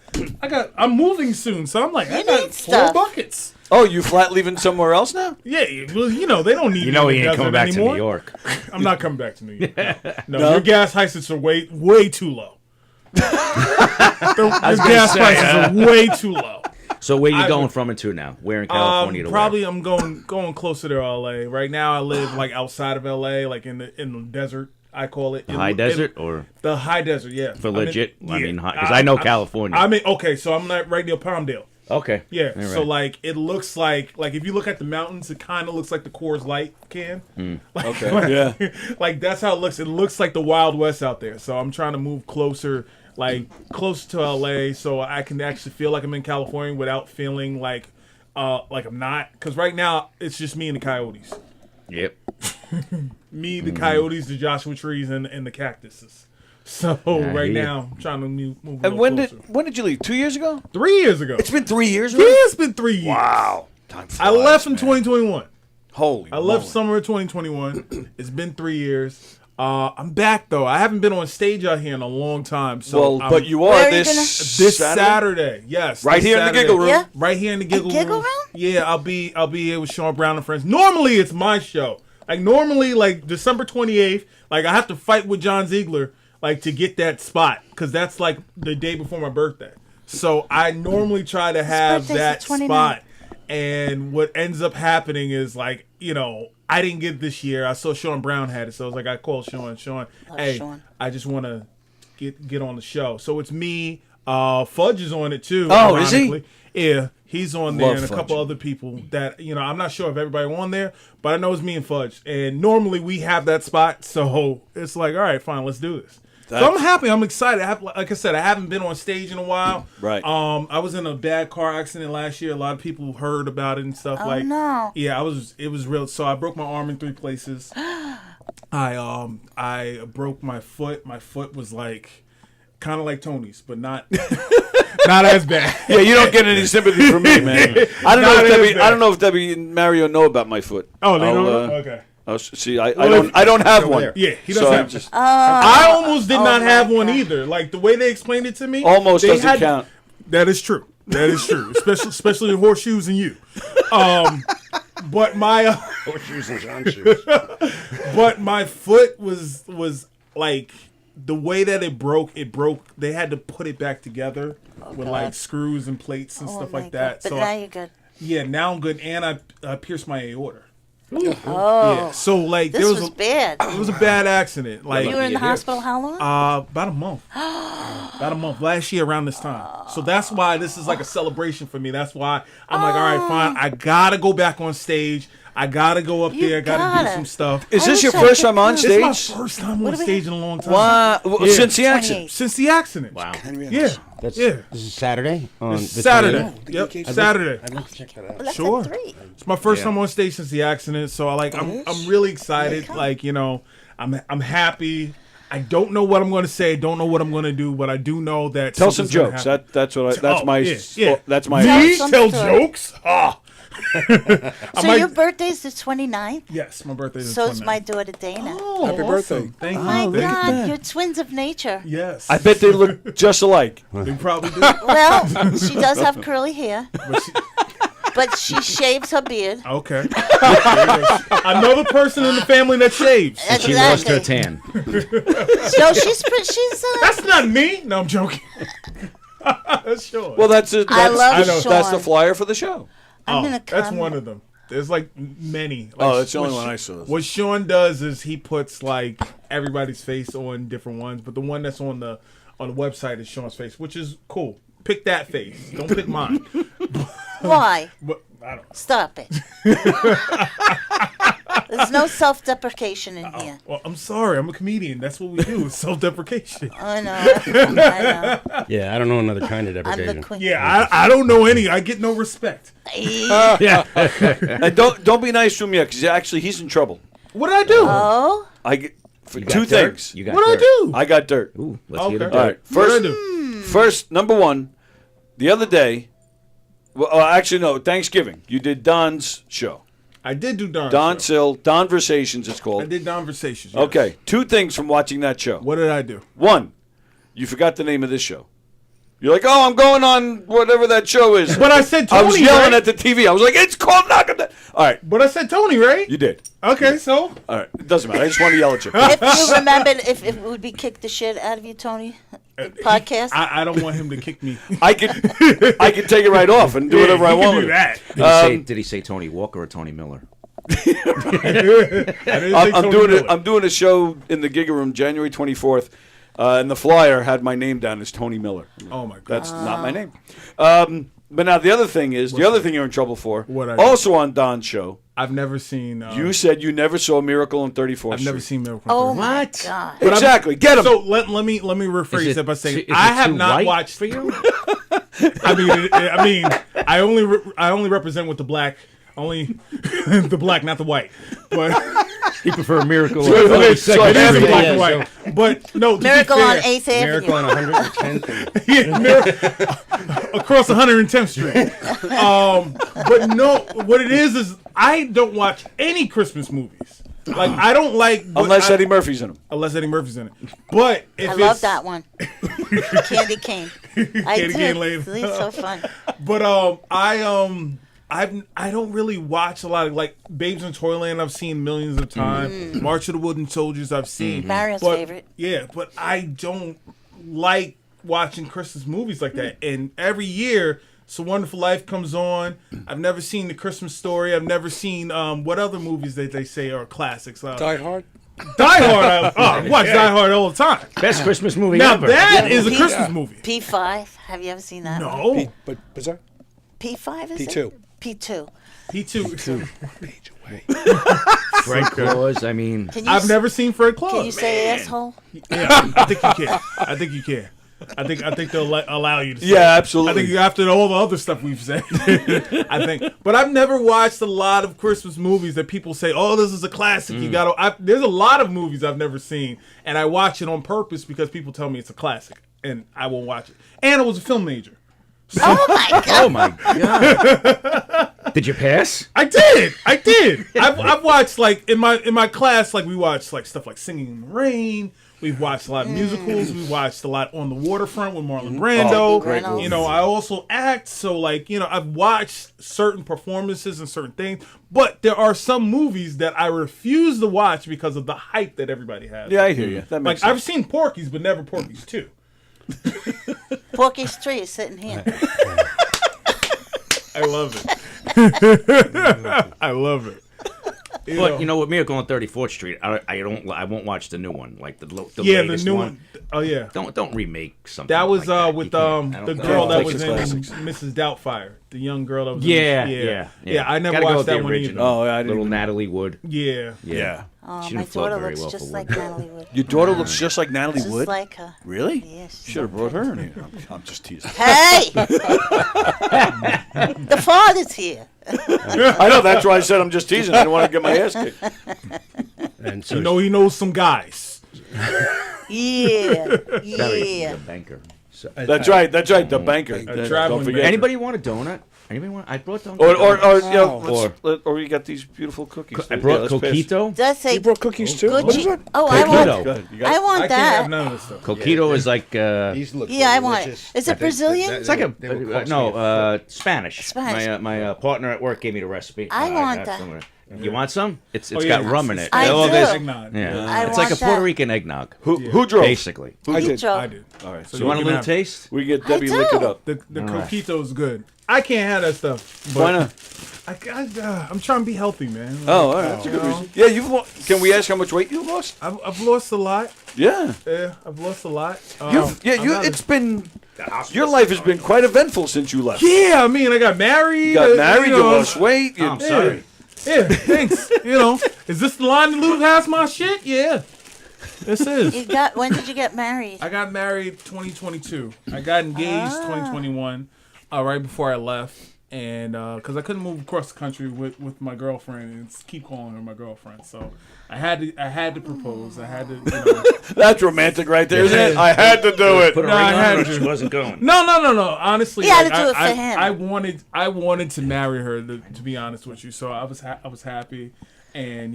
I'm moving soon, so I'm like, I You got need 4 stuff. buckets. Oh, you flat leaving somewhere else now? Yeah, well, you know, they don't need. You know me he in the ain't coming desert back to anymore. New York. I'm not coming back to New York. No, No? your gas prices are way too low. Your gonna gas say, prices are way too low. So where you I going would- from and to now? Where in California to Probably where? I'm going closer to LA. Right now I live like outside of LA, like in the desert. I call it The high desert or the high desert. Yeah, for I'm in- legit? I yeah. mean, because I know California. I mean, okay, so I'm not right near Palmdale. Okay. Yeah, All so right. like it looks like if you look at the mountains, it kind of looks like the Coors Light can. Like, Okay, yeah. like that's how it looks. It looks like the Wild West out there. So I'm trying to move closer, close to LA, so I can actually feel like I'm in California without feeling like I'm not. Because right now it's just me and the coyotes. Yep. Me, the coyotes, the Joshua trees, and the cactuses. So right hear now I'm trying to move. A And little when closer. did you leave? 2 years ago? 3 years ago? It's been 3 years. Yeah, Already? it's been 3 years. Wow. Time I flies, left in man. 2021. Holy. I left moly. summer of 2021. It's been 3 years. I'm back though. I haven't been on stage out here in a long time. So Well, but you Where are are you this this Saturday? Saturday, yes, Right this here in the Saturday. Giggle Room. Yeah? Right here in the Giggle Giggle Room. Room? Yeah, I'll be here with Sean Brown and friends. Normally it's my show. Like normally, like December 28th, like I have to fight with John Ziegler, like to get that spot because that's like the day before my birthday. So I normally try to have birthday's that the 29th. spot. And what ends up happening is like, I didn't get it this year. I saw Sean Brown had it, so I was like, I called Sean. Sean, hey, Sean. I just want to get on the show. So it's me. Fudge is on it too. Oh, is he? ironically. Yeah, he's on there, Love and a Fudge. couple other people that I'm not sure if everybody on there, but I know it's me and Fudge. And normally we have that spot, so it's like, all right, fine, let's do this. So I'm happy. I'm excited. Like I said, I haven't been on stage in a while. Right. I was in a bad car accident last year. A lot of people heard about it and stuff. Oh, no. Yeah, it was real. So I broke my arm in 3 places. I broke my foot. My foot was like kind of like Tony's, but not not as bad. Yeah, you don't get any sympathy from me, man. I don't know Not if as Debbie, bad. I don't know if Debbie and Mario know about my foot. Oh, they I'll, don't know? Okay. See, I Well, don't. if- I don't have one. Yeah, he So doesn't I'm have just I almost did not my have one God. either. Like the way they explained it to me, Almost they doesn't had- count. That is true. That is true. especially horseshoes and you. But my Horseshoes and John shoes. but my foot was like the way that it broke. They had to put it back together with like screws and plates and Oh, stuff my like that. God. But So now you're good. yeah, now I'm good, and I pierced my aorta. Oh. Yeah. So like This there was was bad. It was a bad accident. Like You were in the hospital how long? About a month. About a month. Last year around this time. So that's why this is like a celebration for me. That's why I'm like, all right, fine. I gotta go back on stage. I gotta go up there. I gotta do some stuff. Is this your first time on stage? It's my first time on stage in a long time. Wow. Well, since the accident? Since the accident. Wow. Yeah. This is Saturday. It's Saturday. Yep. Saturday. I'd like to check that out. Well, that's Sure. at 3. It's my first time on stage since the accident, so I'm really excited. Like, you know, I'm happy. I don't know what I'm going to say. Don't know what I'm going to do, but I do know that. Tell some something's gonna jokes. happen. That's what. That's my. Yeah. That's my. Me tell jokes. Ah. So your birthday's the 29th? Yes, my birthday is. So is my daughter Dana. Oh, Happy birthday. Thank Oh you. my Thank you. God, you're twins of nature. Yes. I bet they look just alike. They probably do. Well, she does have curly hair, but she shaves her beard. Okay. Another person in the family that shaves. And she lost her tan. So she's. That's not me. No, I'm joking. Sure. Well, that's it. I love That's the Sean. flyer for the show. I'm gonna that's come. one of them. There's like many. Like, Oh, that's the only what one I saw. What Sean does is he puts like everybody's face on different ones, but the one that's on the website is Sean's face, which is cool. Pick that face. Don't pick mine. Why? But I don't. Stop it. There's no self-deprecation in here. Well, I'm sorry. I'm a comedian. That's what we do. It's self-deprecation. I know. I know. Yeah, I don't know another kind of I'm deprecation. the queen. Yeah, I don't know any. I get no respect. Yeah. And don't be nice to him yet, because actually he's in trouble. What did I do? Oh. I get for You got two dirt? things. You got What did dirt. I do? I got dirt. Ooh, let's hear the Okay. All dirt. right. What did I do? First, number one. The other day. Well, actually, no. Thanksgiving. You did Don's show. I did do Don. Don show. Sill. Donversations. It's I called. did Conversations. Yes. Okay. Two things from watching that show. What did I do? One, you forgot the name of this show. You're like, oh, I'm going on whatever that show is. But I said Tony. I was yelling right? at the TV. I was like, it's called Knockem. All right. But I said Tony, right? You did. Okay, so. All right. It doesn't matter. I just want to yell at you. If you remembered, if it would be kick the shit out of you, Tony, podcast. I don't want him to kick me. I could take it right off and do whatever I he can want. do with it. that. Did he say Tony Walker or Tony Miller? I'm doing a show in the Giga Room January 24th, and the flyer had my name down as Tony Miller. Oh my God. That's not my name. But now the other thing is, you're in trouble for. What I do? Also on Don's show, I've never seen. you said you never saw Miracle on 34th I've Street. never seen Miracle. Oh on my 34th. God. But Exactly. Get him. So let me rephrase Is that by saying is I have too not white watched for you. I only represent with the black. Only the black, not the white. But You prefer Miracle So on it is 42nd it is Street. black Yeah, and white. But no, to Miracle be on fair, 8th Avenue. Miracle on 110th. yeah, across 110th Street. But no, what it is I don't watch any Christmas movies. Like I don't like Unless Eddie Murphy's in them. Unless Eddie Murphy's in it. But if I love it's, that one. Candy cane. I Candy did. cane lady. It's so fun. But I don't really watch a lot of like Babes in Toyland. I've seen millions of times. March of the Wooden Soldiers. I've seen. Mario's But- favorite. Yeah, but I don't like watching Christmas movies like that. And every year, It's a Wonderful Life comes on. I've never seen The Christmas Story. I've never seen what other movies that they say are classics. Die Hard. Die Hard. I watch Die Hard all the time. Best Christmas movie now ever. that is a Christmas movie. P5. Have you ever seen that? No. one? But was that P5 is P2? it? P2. P2. Page away. Fred Claus. I mean, Can you I've never seen Fred Claus. Can you say asshole? Yeah, I think you can. I think you can. I think they'll allow you to say Yeah, it. absolutely. I think after all the other stuff we've said, I think. But I've never watched a lot of Christmas movies that people say, "Oh, this is a classic." You got to. There's a lot of movies I've never seen, and I watch it on purpose because people tell me it's a classic, and I won't watch it. And I was a film major. Oh my god! oh my god! Did you pass? I did. I've watched like in my class, like we watched like stuff like Singing in the Rain. We've watched a lot of musicals. We watched a lot On the Waterfront with Marlon Brando. Oh, great movie. You know, I also act, so like, you know, I've watched certain performances and certain things, but there are some movies that I refuse to watch because of the hype that everybody has. Yeah, I hear you. That makes Like I've sense. seen Porky's, but never Porky's 2. Porky's tree is sitting here. I love it. I love it. But you know, with Miracle on 34th Street, I won't watch the new one, like the latest new one. Oh yeah. Don't remake something. That was like that. with You can't. the I don't girl think that was it's in classics. Mrs. Doubtfire, the young girl that was. Yeah, in, yeah. I never Gotta go watched with the that one either. original. Oh, I didn't Little even- Natalie Wood. Yeah. Yeah. Oh, She my didn't float daughter very looks well just for like wood. Natalie Wood. Your daughter looks just like Natalie Just Wood. like her. Really? Yes. Should have brought her in here. I'm just teasing. Hey! The father's here. I know. That's why I said I'm just teasing. I didn't want to get my ass kicked. And So he knows some guys. Yeah. Barry, Yeah. the banker. So, That's right. That's right. The banker. Don't traveling forget. Anybody want a donut? Anybody want? I brought donuts. You got these beautiful cookies. I brought let's pass. coquito. Does say You brought cookies too? Gucci. What is that? Oh, I Coquito. want. Good. You got I it? want I can't have that. none of this stuff. Coquito is like These look Yeah, I want it. delicious. Is it Brazilian? it's like They will cost me Spanish. Spanish. My partner at work gave me the recipe. I want got that. some of it. You want some? It's Oh, got yeah, rum in it. I Oh, do. there's- Eggnog. Yeah, I it's like a want Puerto that. Rican eggnog. Who drove? Basically. I did. Joe. I did. All right. So You want a can little have- taste? We get I Debbie lick it do. up. The coquito is good. I can't have that stuff. But Why not? I'm trying to be healthy, man. Oh, all right. That's a good reason. Yeah, you've lost. Can we ask how much weight you lost? I've lost a lot. Yeah. Yeah, I've lost a lot. It's been. Your life has been quite eventful since you left. Yeah, I mean, I got married. You got married. you You know. lost weight. I'm sorry. Yeah, thanks. Is this the line to lose half my shit? Yeah. This is. When did you get married? I got married 2022. I got engaged 2021, right before I left. And because I couldn't move across the country with my girlfriend and keep calling her my girlfriend. So I had to propose. I had to. That's romantic right there, isn't it? I had to do it. Put a No, ring I on had it or to. she wasn't going. No. Honestly, He had to like, do it for him. I wanted to marry her. To be honest with you, so I was happy, and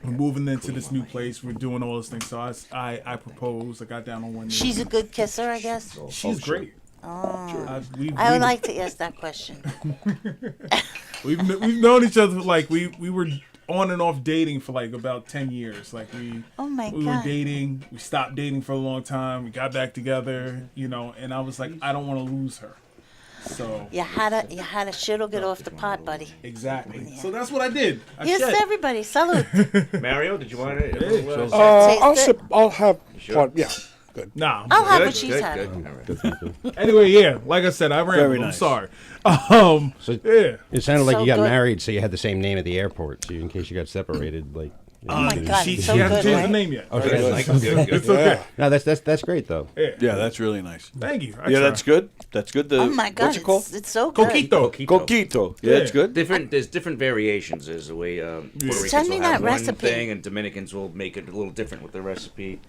we're moving into this new place. We're doing all those things. So I proposed. I got down on one knee. She's a good kisser, I guess. She's great. Oh. We've I would like to ask that question. we've known each other like we were on and off dating for like about 10 years. Like Oh my we God. were dating. We stopped dating for a long time. We got back together. And I was like, I don't want to lose her. So You had a shit'll get off the pot, buddy. exactly. So that's what I did. I Yes, shed. everybody. Salute. Mario, did you want it? Taste I'll it. sip. I'll have Sure. part. Yeah. Good. Nah. I'll have Good, what she's good, having. good. All right. Anyway, yeah. Like I said, I Very rambled. I'm nice. sorry. So Yeah. it sounded like So you got good. married, so you had the same name at the airport, so in case you got separated, like. Oh my God, She it's so hasn't good, changed right? the name yet. Okay, Good, that's- good. It's okay. No, that's great though. Yeah, that's really nice. Thank you. I Yeah, try. that's good. That's good. Oh my God, What's it called? it's so good. Coquito. Coquito. Yeah, it's good. There's different variations. There's the way Puerto Ricans Send me will that have one recipe. thing, and Dominicans will make it a little different with the recipe.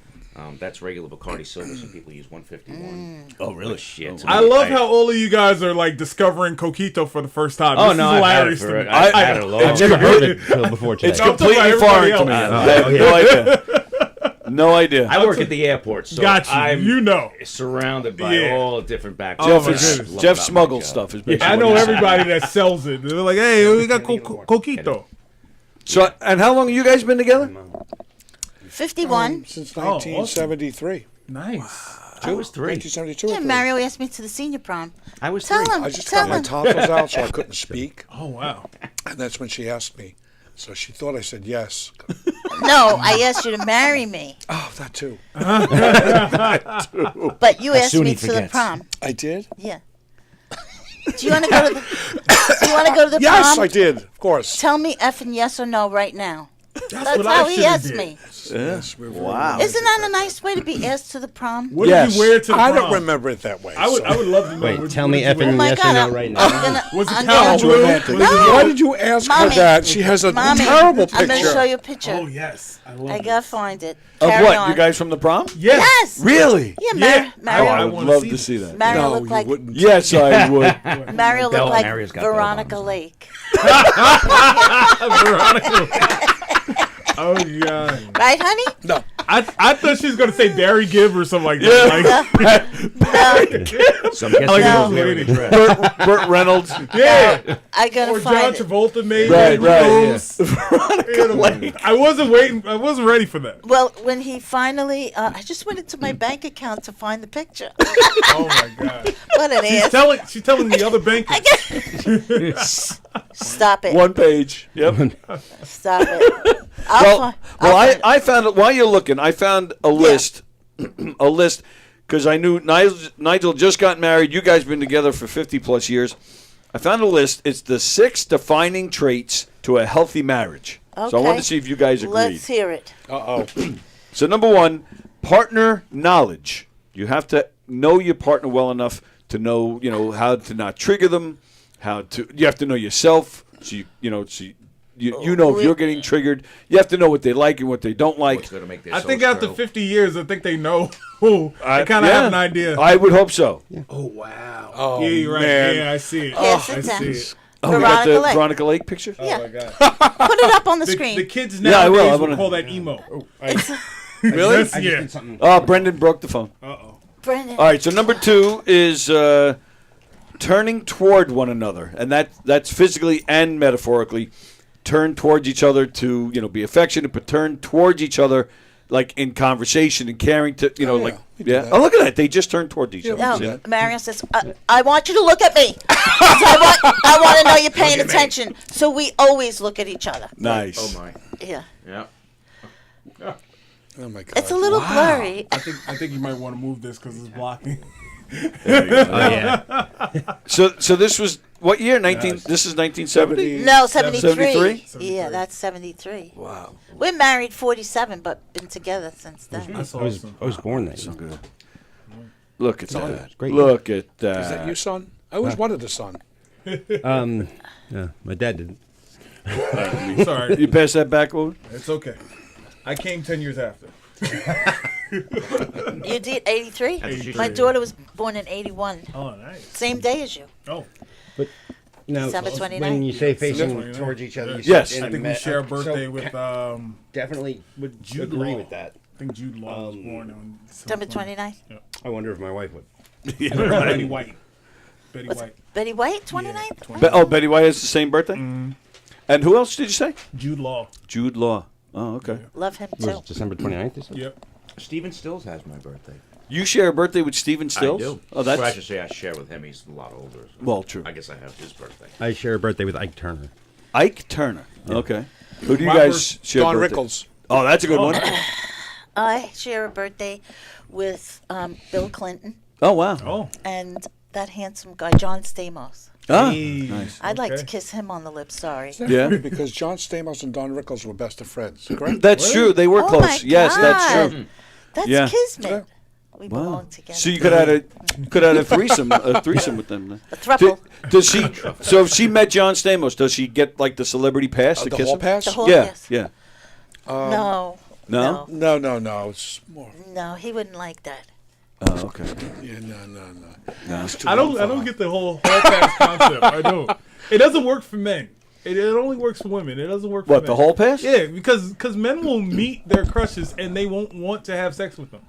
That's regular Bacardi Silver, so people use 151. Oh, really? Shit. I love how all of you guys are like discovering Coquito for the first time. Oh This no, is I've had it hilarious for to it. me. I've had it a long I've never heard it till before today. It's I'm talking completely about foreign to everybody me. else. I have no idea. No idea. I work at the airport, so Got you. I'm You know. surrounded by Yeah. all different Oh, Jeff, my backgrounds. goodness. Jeff smuggled stuff. Is basically I what know you're saying. everybody that sells it. They're like, hey, we got Coquito. So, and how long have you guys been together? 51. Since Oh, awesome. 1973. Nice. I was 3. 1972. Yeah, Mario asked me to the senior prom. I was Tell 3. him. I just Tell got my him. tonsils out, so I couldn't speak. Oh, wow. And that's when she asked me. So she thought I said yes. No, I asked you to marry me. Oh, that too. But you asked soon me he to the forgets. prom. I did? Yeah. Do you want to go to the Do you want to go to the Yes, prom? I did. Of course. Tell me effing yes or no right now. That's what how I he shoulda asked did. me. Yes, we're very Wow. Isn't that a nice way to be asked to the prom? What Yes. did you wear to the I prom? don't remember it that way. I would love to know. Wait, what- tell what me did you effing wear. Oh my yes God, or no I'm right now. gonna. Was it I'm cow gonna- blue? romantic. Was it- No. Why did you ask Mommy. her that? She has a Mommy, terrible I'm picture. gonna show you a picture. Oh, yes. I love I it. gotta find it. Of Carry what? on. You guys from the prom? Yes. Yes. Really? Yeah, Yeah. Mario. I would wanna love see to this. see that. Mario No, looked you like wouldn't. Yes, I would. Mario Bell- looked like Mario's got bell Veronica bottoms. Lake. Veronica. Oh, God. Right, honey? No. I thought she was gonna say Barry Gibb or something like that. Some guess Like, no. lady. Burt Reynolds. Yeah. I gotta Or find John it. Travolta maybe. Right, right, You know, I wasn't waiting. I wasn't ready for that. Well, when he finally, I just went into my bank account to find the picture. Oh my god. What an She's ass. telling the other banker. Stop it. One page. Yep. Stop it. I found it while you're looking. I found a list, a list, because I knew Nigel just got married. You guys been together for 50 plus years. I found a list. It's the 6 defining traits to a healthy marriage. Okay. So I wanted to see if you guys agreed. Let's hear it. So number 1, partner knowledge. You have to know your partner well enough to know, how to not trigger them. You have to know yourself. So you know if you're getting triggered. You have to know what they like and what they don't like. What's gonna make their I think soul after grow. 50 years, I think they know. They kind of have an idea. I would hope so. Oh wow. Oh, yeah, you're right. man. Yeah, I see it. Yes, I it's see a- it. Oh, we got the Veronica Lake. Veronica Lake picture? Yeah. Oh my god. Put it up on the The screen. kids Yeah, I will. nowadays I will wanna- call that emo. Really? Yes, I just yeah. did something. Oh, Brendan broke the phone. Uh-oh. Brendan. All right, so number 2 is turning toward one another, and that's physically and metaphorically. Turn towards each other to be affectionate, but turn towards each other like in conversation and caring to we do that. Oh, look at that! They just turned towards each other. No, See that? Marion says, I want you to look at me. 'Cause I want to know you're paying attention. So we always look at each other. Nice. Oh my. Yeah. Yeah. Oh my God. It's a little blurry. I think you might want to move this because it's blocking. Oh yeah. So this was what year? This is 1970. No, 73. 73? Yeah, that's 73. Wow. We're married 47, but been together since then. That's I was awesome. I was born then. So good. Look at that. Great. Look at that. Is that your son? I always wanted a son. Yeah, my dad didn't. Sorry. You pass that back over? It's okay. I came 10 years after. You did 83? 83. My daughter was born in 81. Oh, nice. Same day as you. Oh. Now, December 29th. when you say facing 29th. towards each other, you Yes. said I in think we a share a so birthday with definitely would Jude agree Law. with that. I think Jude Law was born on September 29th? I wonder if my wife would. Betty White. Betty What's White. Betty White, 29th? Betty White has the same birthday? And who else did you say? Jude Law. Jude Law. Oh, okay. Love him Was too. it December 29th? You said? Yep. Stephen Stills has my birthday. You share a birthday with Stephen Stills? I do. Oh, that's Well, I should say I share with him. He's a lot older. So well, true. I guess I have his birthday. I share a birthday with Ike Turner. Ike Turner. Okay. Who do you Robert guys share? Don birthday? Rickles. Oh, that's a good one. I share a birthday with Bill Clinton Oh, wow. Oh. and that handsome guy, John Stamos. Ah, Hey. nice. I'd like to Okay. kiss him on the lips, sorry. Yeah. Because John Stamos and Don Rickles were best of friends, correct? That's true. They were Oh close. my Yes, that's God. true. That's Yeah. kismet. We Wow. belong together. So you could have a threesome with them. Then. A throuple. Does she? So if she met John Stamos, does she get like the celebrity pass to the kiss hall him? pass? The whole Yeah, yes. yeah. No. No? No. It's more. No, he wouldn't like that. Oh, okay. Yeah, no. No. It's too I don't long. get the whole pass concept. I don't. It doesn't work for men. It only works for women. It doesn't work for What, men. the hall pass? Yeah, because men will meet their crushes and they won't want to have sex with them.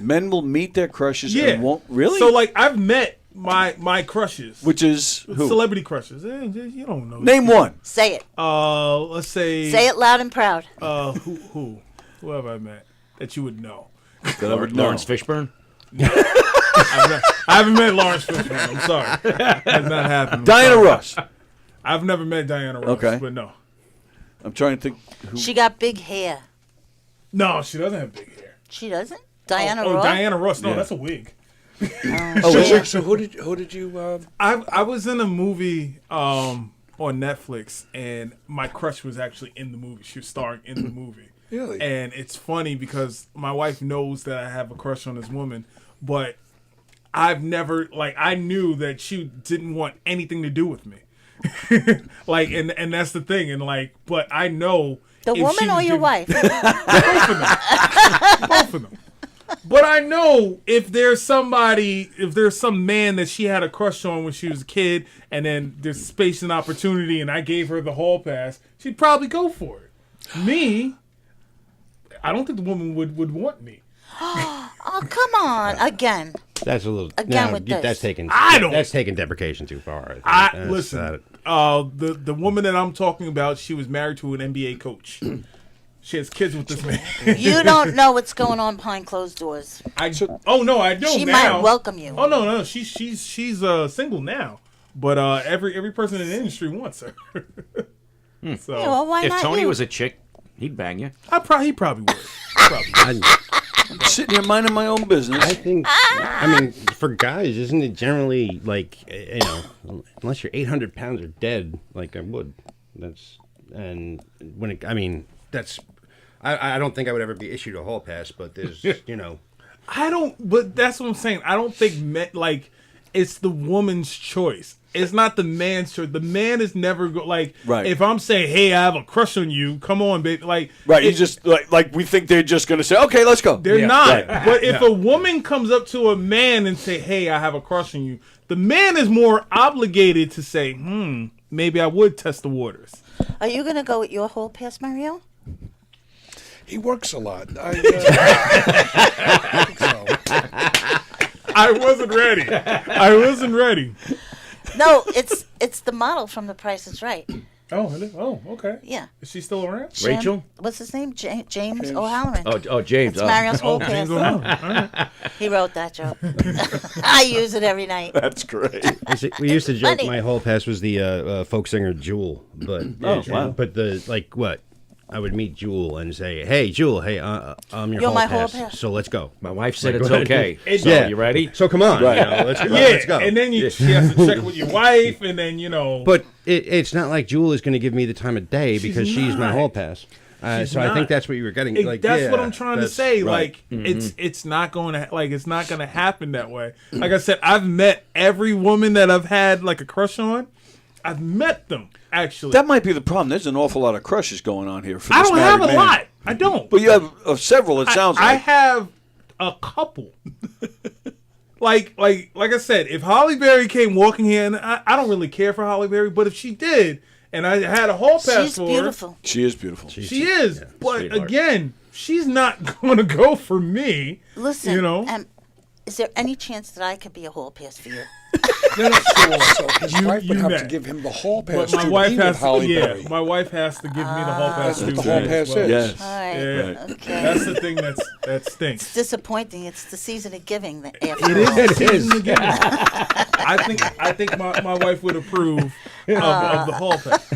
Men will meet their crushes Yeah. and won't really. So like I've met my crushes. Which is who? Celebrity crushes. You don't know. Name one. Say it. Let's say. Say it loud and proud. Who have I met that you would know? That I would know. Lawrence Fishburne. I haven't met Lawrence Fishburne. I'm sorry, has not happened. I'm Diana sorry. Ross. I've never met Diana Ross. Okay. But no. I'm trying to think. Who. She got big hair. No, she doesn't have big hair. She doesn't? Diana Oh, Ross? Diana Ross. No, Yeah. that's a wig. So who did you? I was in a movie on Netflix, and my crush was actually in the movie. She was starring in the movie. Really? And it's funny because my wife knows that I have a crush on this woman, but I've never I knew that she didn't want anything to do with me. And that's the thing, and but I know The if she woman or was your giving- wife? both of them. But I know if there's some man that she had a crush on when she was a kid, and then there's space and opportunity, and I gave her the hall pass, she'd probably go for it. Me, I don't think the woman would want me. Oh, come on. Again. That's a little. Again no, with this. That's taking. I don't- That's taking deprecation too far. I think. Listen. The woman that I'm talking about, she was married to an NBA coach. She has kids with this man. You don't know what's going on behind closed doors. Oh no, I don't. She now. might welcome you. Oh no, she's single now. But every person in the industry wants her. So Yeah, well, why if not Tony you? was a chick, he'd bang you. he probably would. I'm sitting here minding my own business. I think. I mean, for guys, isn't it generally like unless you're 800 pounds or dead, like I would. That's and when it. I mean, that's. I don't think I would ever be issued a hall pass, but there's I don't. But that's what I'm saying. I don't think it's the woman's choice. It's not the man's choice. The man is never right. If I'm saying, "Hey, I have a crush on you," come on, baby. Like, right? You just like we think they're just going to say, "Okay, let's go." They're not. Right. But if a woman comes up to a man and say, "Hey, I have a crush on you," the man is more obligated to say, maybe I would test the waters. Are you going to go with your hall pass, Mario? He works a lot. I wasn't ready. No, it's the model from The Price is Right. Oh, it is? Oh, okay. Yeah. Is she still around? Rachel? What's his name? James O'Halloran. Oh, James. It's Mario's hall pass. James O'Halloran. All right. He wrote that joke. I use it every night. That's great. We used to joke Funny. my hall pass was the folk singer Jewel, but wow. But what? I would meet Jewel and say, "Hey, Jewel, hey, I'm your You're hall my pass, hall pass. so let's go." My wife said Like, it's go ahead. okay. So, Yeah. you ready? So come on, Right. let's go. Yeah, Let's go. and then she has to check with your wife, and then But it's not like Jewel is going to give me the time of day because she's my not. hall pass. She's so I not. think that's what you were getting. That's what I'm trying to say. right. Like it's not going to it's not going to happen that way. Like I said, I've met every woman that I've had like a crush on. I've met them actually. That might be the problem. There's an awful lot of crushes going on here. For I this don't have a married man. lot. I don't. But you have several. It sounds I like. have a couple. like I said, if Holly Berry came walking here, and I don't really care for Holly Berry, but if she did, and I had a hall pass She's for beautiful. She is beautiful. she is. But sweetheart. again, she's not going to go for me. Listen, you know. Is there any chance that I could be a hall pass for you? So his wife would you have met. to give him the hall But pass my to wife be with has Holly Berry. my wife has to give me the hall pass. That's what too, the hall as pass well. is. Yes. All right. Yeah. Okay. That's the thing that stinks. It's disappointing. It's the season of giving. After It is. all. It is. I think my wife would approve of the hall pass.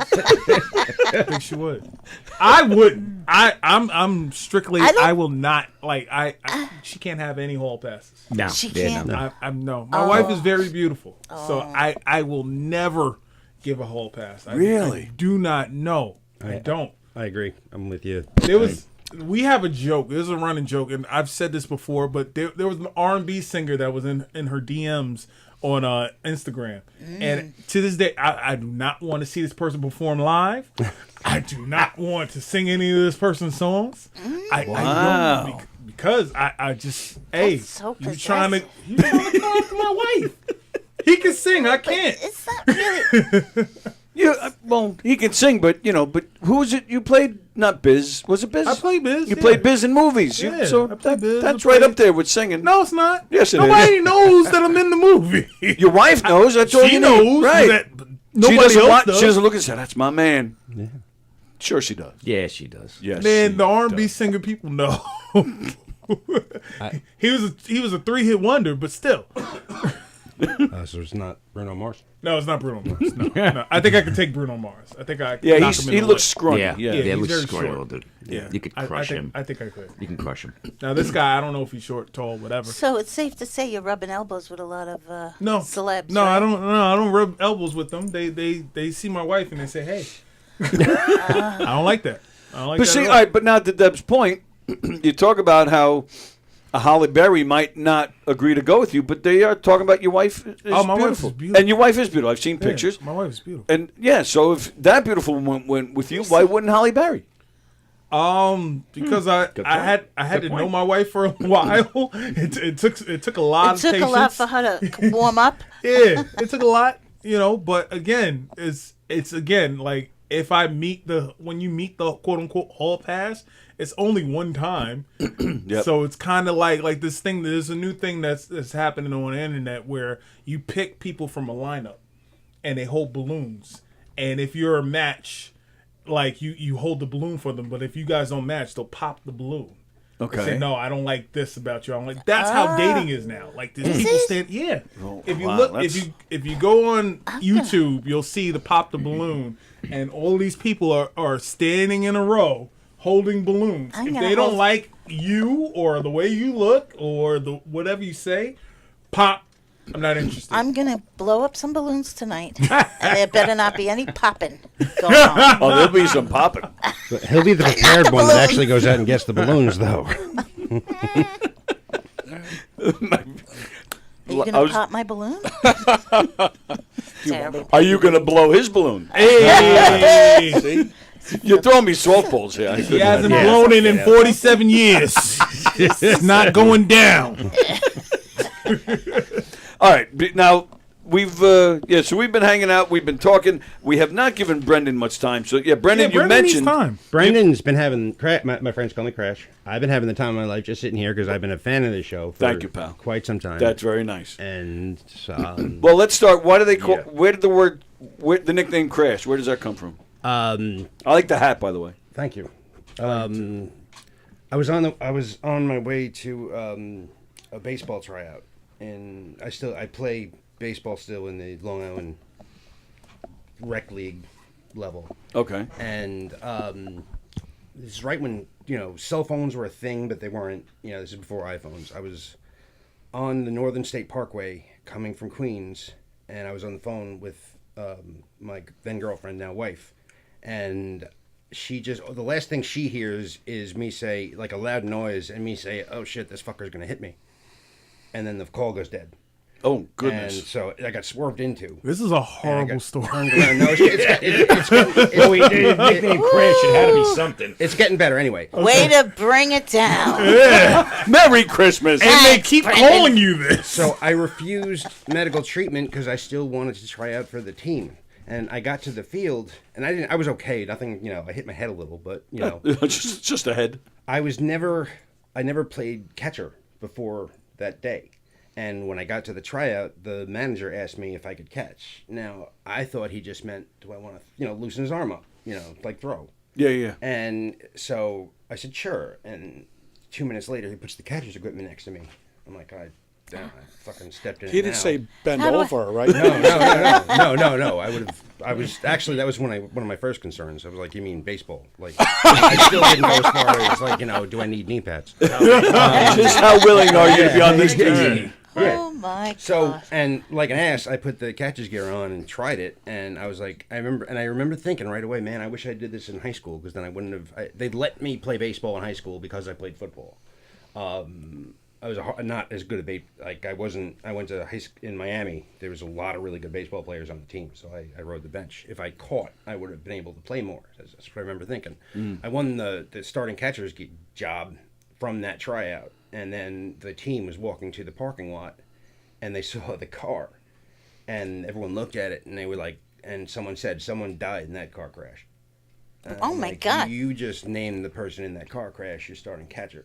I think she would. I wouldn't. I'm strictly. I will not like. She can't have any hall passes. No. She Yeah, can't. no. I'm no. My wife is very beautiful, so I will never give a hall pass. Really? I do not know. I don't. I agree. I'm with you. We have a joke. There's a running joke, and I've said this before, but there was an R&B singer that was in her DMs on Instagram, and to this day, I do not want to see this person perform live. I do not want to sing any of this person's songs. I don't, because I just so you trying to come after my wife. He can sing. I can't. It's not really. Well, he can sing, but who is it you played? Not Biz. Was it Biz? I played Biz. You played Biz in movies. Yeah, So I played Biz. that's I right played- up there with singing. No, it's not. Yes, it is. Nobody knows that I'm in the movie. Your wife knows. That's all She you knows need. Right. that She nobody doesn't else watch, does. She doesn't look and say, "That's my man." Yeah. Sure, she does. Yeah, she does. Yes. Man, she the R&B does. singer people know. He was a 3-hit wonder, but still. So it's not Bruno Mars. No, it's not Bruno Mars. No. I think I could take Bruno Mars. I think I could Yeah, knock him in he the looks lip. scrawny. Yeah, Yeah. he he's looks very scrawny, short. little dude. Yeah. You could crush him. I think I could. You can crush him. Now, this guy, I don't know if he's short, tall, whatever. So it's safe to say you're rubbing elbows with a lot of No. celebs. No, right? I don't rub elbows with them. They see my wife and they say, "Hey." I don't like that. I don't like But that. see, at all all. right, but now to Deb's point, you talk about how a Holly Berry might not agree to go with you, but they are talking about your wife is Oh, my wife beautiful. is beautiful. And your wife is beautiful. I've seen Yeah, pictures. my wife is beautiful. And yeah, so if that beautiful woman went with you, why wouldn't Holly Berry? Because I had Good to point. know my wife for a while. It took a lot It of took patience. a lot for her to warm up. Yeah, it took a lot, But again, it's again like when you meet the quote unquote hall pass, it's only one time. Yep. So it's kind of like this thing. There's a new thing that's happening on the internet where you pick people from a lineup and they hold balloons. And if you're a match, like you hold the balloon for them. But if you guys don't match, they'll pop the balloon. Okay. They say, no, I don't like this about you. I'm like, that's how dating is now. Like there's people stand. Yeah. Oh, If you wow, look, that's- if you go on YouTube, you'll see the pop the balloon, and all these people are standing in a row holding balloons. I'm If gonna they don't hold- like you or the way you look or the whatever you say, pop. I'm not interested. I'm gonna blow up some balloons tonight, and there better not be any popping going on. Oh, there'll be some popping. But he'll be the prepared one that actually goes out and gets the balloons, though. Are you gonna pop my balloon? Terrible. Are you going to blow his balloon? Hey! See? You're throwing me softballs here. He hasn't blown it in 47 years. It's not going down. All right, now we've so we've been hanging out, we've been talking. We have not given Brendan much time. So Brendan, you mentioned Brendan's been having my friends call me Crash. I've been having the time of my life just sitting here because I've been a fan of the show for Thank you, pal. quite some time. That's very nice. And well, let's start. Why do they call? Where did the nickname Crash? Where does that come from? I like the hat, by the way. Thank you. I was on my way to a baseball tryout, and I play baseball still in the Long Island rec league level. Okay. And this is right when cell phones were a thing, but they weren't. This is before iPhones. I was on the Northern State Parkway coming from Queens, and I was on the phone with my then girlfriend, now wife, and she the last thing she hears is me say, like a loud noise, and me say, "Oh shit, this fucker's gonna hit me," and then the call goes dead. Oh goodness! And so I got swerved into. This is a horrible story. Turned around. No, it's nickname Crash. It had to be something. It's getting better anyway. Way to bring it down. Merry Christmas! And they keep calling you this. So I refused medical treatment because I still wanted to try out for the team. And I got to the field, and I was okay. Nothing, I hit my head a little, but just a head. I never played catcher before that day. And when I got to the tryout, the manager asked me if I could catch. Now, I thought he just meant, do I want to, loosen his arm up, like throw. Yeah. And so I said, sure. And 2 minutes later, he puts the catcher's equipment next to me. I'm like, I fucking stepped in. He didn't say bend over, right? No. I was actually, that was one of my first concerns. I was like, you mean baseball? Like, I still didn't go as far as like, do I need knee pads? Just how willing are you to be on this team? Yeah. Oh my god. So, and like an ass, I put the catcher's gear on and tried it, and I was like, I remember thinking right away, man, I wish I did this in high school, because then I wouldn't have. They'd let me play baseball in high school because I played football. I was not as good at I went to high school in Miami. There was a lot of really good baseball players on the team, so I rode the bench. If I caught, I would have been able to play more. That's what I remember thinking. I won the starting catcher's job from that tryout, and then the team was walking to the parking lot, and they saw the car, and everyone looked at it, and they were like, and someone said, someone died in that car crash. Oh my god. You just named the person in that car crash your starting catcher.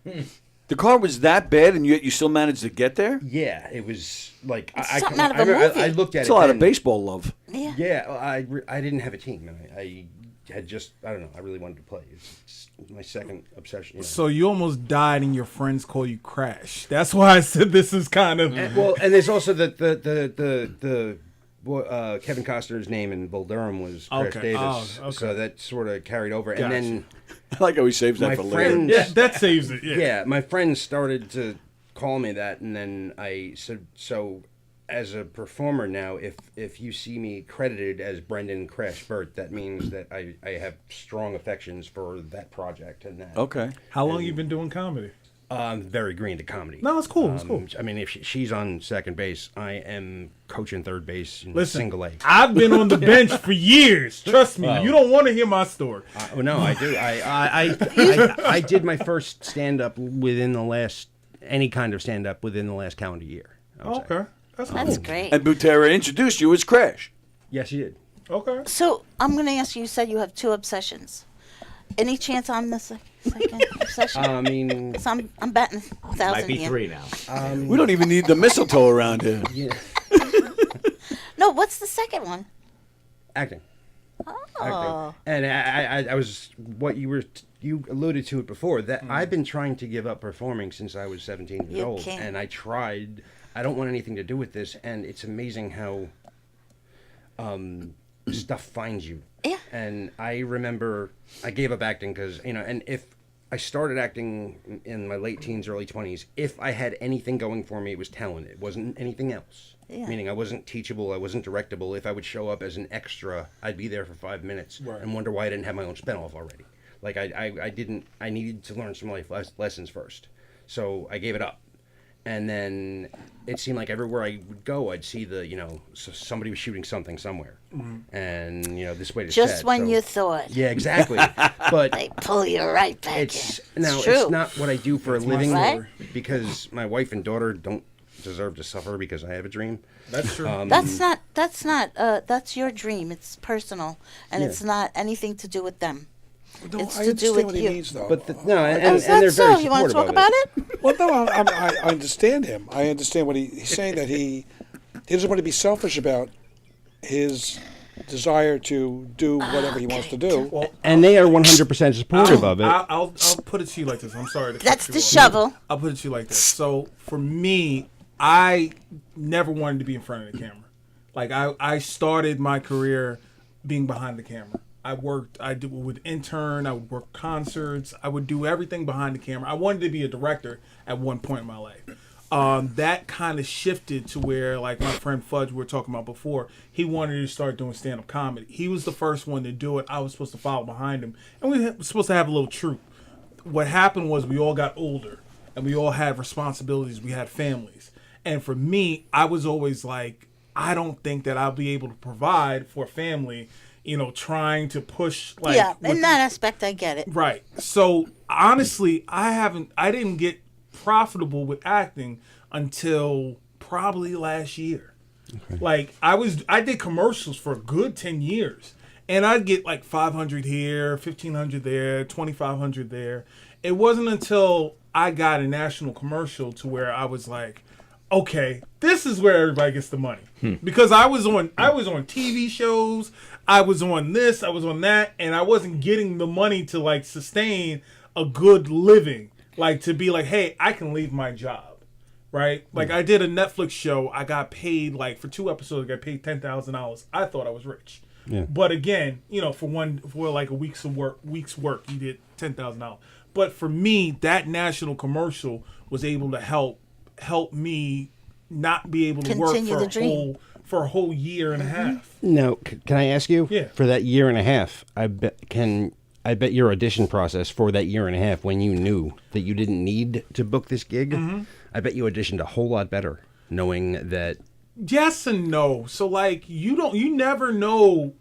The car was that bad, and yet you still managed to get there? Yeah, it was like something out of a movie. I looked at It's it. a lot then. of baseball love. Yeah. Yeah, I didn't have a team, and I had just, I don't know, I really wanted to play. It's my second obsession. So you almost died, and your friends call you Crash. That's why I said this is kind of Well, and there's also the Kevin Costner's name in Bull Durham was Crash Okay. Davis, Oh, okay. so that sort of carried over. Gotcha. And then I like how he saves that my for later. friends, Yeah, that saves it. Yeah. my friends started to call me that, and then I said, so as a performer now, if you see me credited as Brendan Crash Burt, that means that I have strong affections for that project and that. Okay. How long you been doing comedy? Very green to comedy. No, it's cool. It's cool. I mean, if she's on second base, I am coaching third base in Listen, single A. I've been on the bench for years. Trust me, you don't want to hear my story. No, I do. I did my first stand up within the last calendar year. I would say. Okay, that's cool. That's great. And Butera introduced you as Crash. Yes, he did. Okay. So I'm going to ask you. You said you have 2 obsessions. Any chance on the second obsession? I mean, so I'm betting 1,000 Might be here. 3 now. We don't even need the mistletoe around here. Yeah. No, what's the second one? Acting. Oh. Acting. And I was what you alluded to it before that I've been trying to give up performing since I was 17 years You old, can't. and I tried. I don't want anything to do with this, and it's amazing how stuff finds you. Yeah. And I remember I gave up acting because and if I started acting in my late teens, early 20s, if I had anything going for me, it was talent. It wasn't anything else. Yeah. Meaning I wasn't teachable, I wasn't directable. If I would show up as an extra, I'd be there for 5 minutes and wonder why I didn't have my own spinoff already. Like I needed to learn some life lessons first. So I gave it up. And then it seemed like everywhere I would go, I'd see somebody was shooting something somewhere. Mm-hmm. And, this way to Just when you thought. Yeah, exactly. But they pull you right back. It's in. it's not what I do for a living right? because my wife and daughter don't deserve to suffer because I have a dream. That's true. That's your dream. It's personal, and Yeah. it's not anything to do with them. No, it's I to do understand with what you. he means, though. But and Is that they're so? very You want to supportive talk of about it. it? Well, no, I understand him. I understand what he's saying, that he doesn't want to be selfish about his desire to do whatever he wants to do. Well, And they are 100% supportive of it. I'll put it to you like this. I'm sorry to cut That's you the off. shovel. I'll put it to you like this. So for me, I never wanted to be in front of the camera. Like I started my career being behind the camera. I would intern, I would work concerts, I would do everything behind the camera. I wanted to be a director at one point in my life. That kind of shifted to where, like my friend Fudge we were talking about before, he wanted to start doing stand-up comedy. He was the first one to do it. I was supposed to follow behind him. And we were supposed to have a little troupe. What happened was we all got older, and we all had responsibilities. We had families. And for me, I was always like, I don't think that I'll be able to provide for a family, trying to push like Yeah, with- in that aspect, I get it. Right. So honestly, I didn't get profitable with acting until probably last year. Okay. Like I did commercials for a good 10 years, and I'd get like 500 here, 1,500 there, 2,500 there. It wasn't until I got a national commercial to where I was like, okay, this is where everybody gets the money. Because I was on TV shows, I was on this, I was on that, and I wasn't getting the money to like sustain a good living. Like to be like, hey, I can leave my job, right? Like I did a Netflix show, I got paid like for 2 episodes, I got paid $10,000. I thought I was rich. Yeah. But again, for like a week's work, you did $10,000. But for me, that national commercial was able to help me not be able to Continue work the dream. for a whole year and a half. Now, can I ask you? Yeah. For that year and a half, I bet your audition process for that year and a half, when you knew that you didn't need to book this gig, I bet you auditioned a whole lot better, knowing that. Yes and no. So like you never know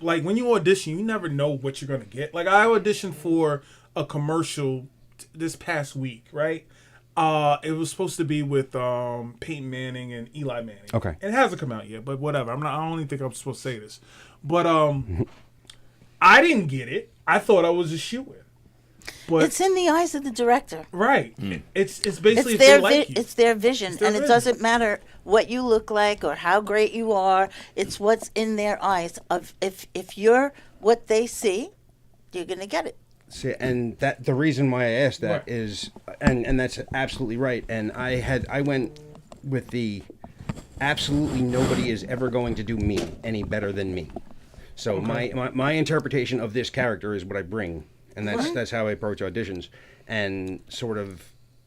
like when you audition, you never know what you're gonna get. Like I auditioned for a commercial this past week, right? It was supposed to be with Peyton Manning and Eli Manning. Okay. It hasn't come out yet, but whatever. I don't even think I'm supposed to say this. But I didn't get it. I thought I was a shoo-in. But It's in the eyes of the director. right. It's basically if It's their they like you. it's their vision, It's their and it vision. doesn't matter what you look like or how great you are. It's what's in their eyes. Of if you're what they see, you're gonna get it. See, and that the reason why I asked that Right. is, and that's absolutely right. And I went with the absolutely nobody is ever going to do me any better than me. So my interpretation of this character is what I bring, and that's how I approach auditions. And sort of,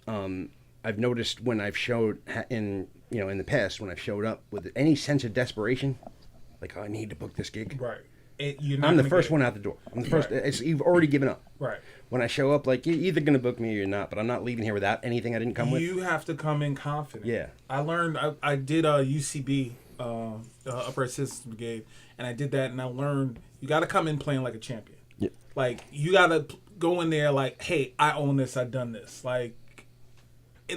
I've noticed when I've showed in the past when I've showed up with any sense of desperation, like, oh, I need to book this gig. Right. You're not I'm the gonna first get it. one out the door. I'm the first. Right. You've already given up. Right. When I show up, like, you're either going to book me or you're not, but I'm not leaving here without anything I didn't come with. You have to come in confident. Yeah. I learned. I did UCB, Upright Citizens Brigade, and I did that, and I learned you got to come in playing like a champion. Yeah. Like you got to go in there like, hey, I own this. I've done this. Like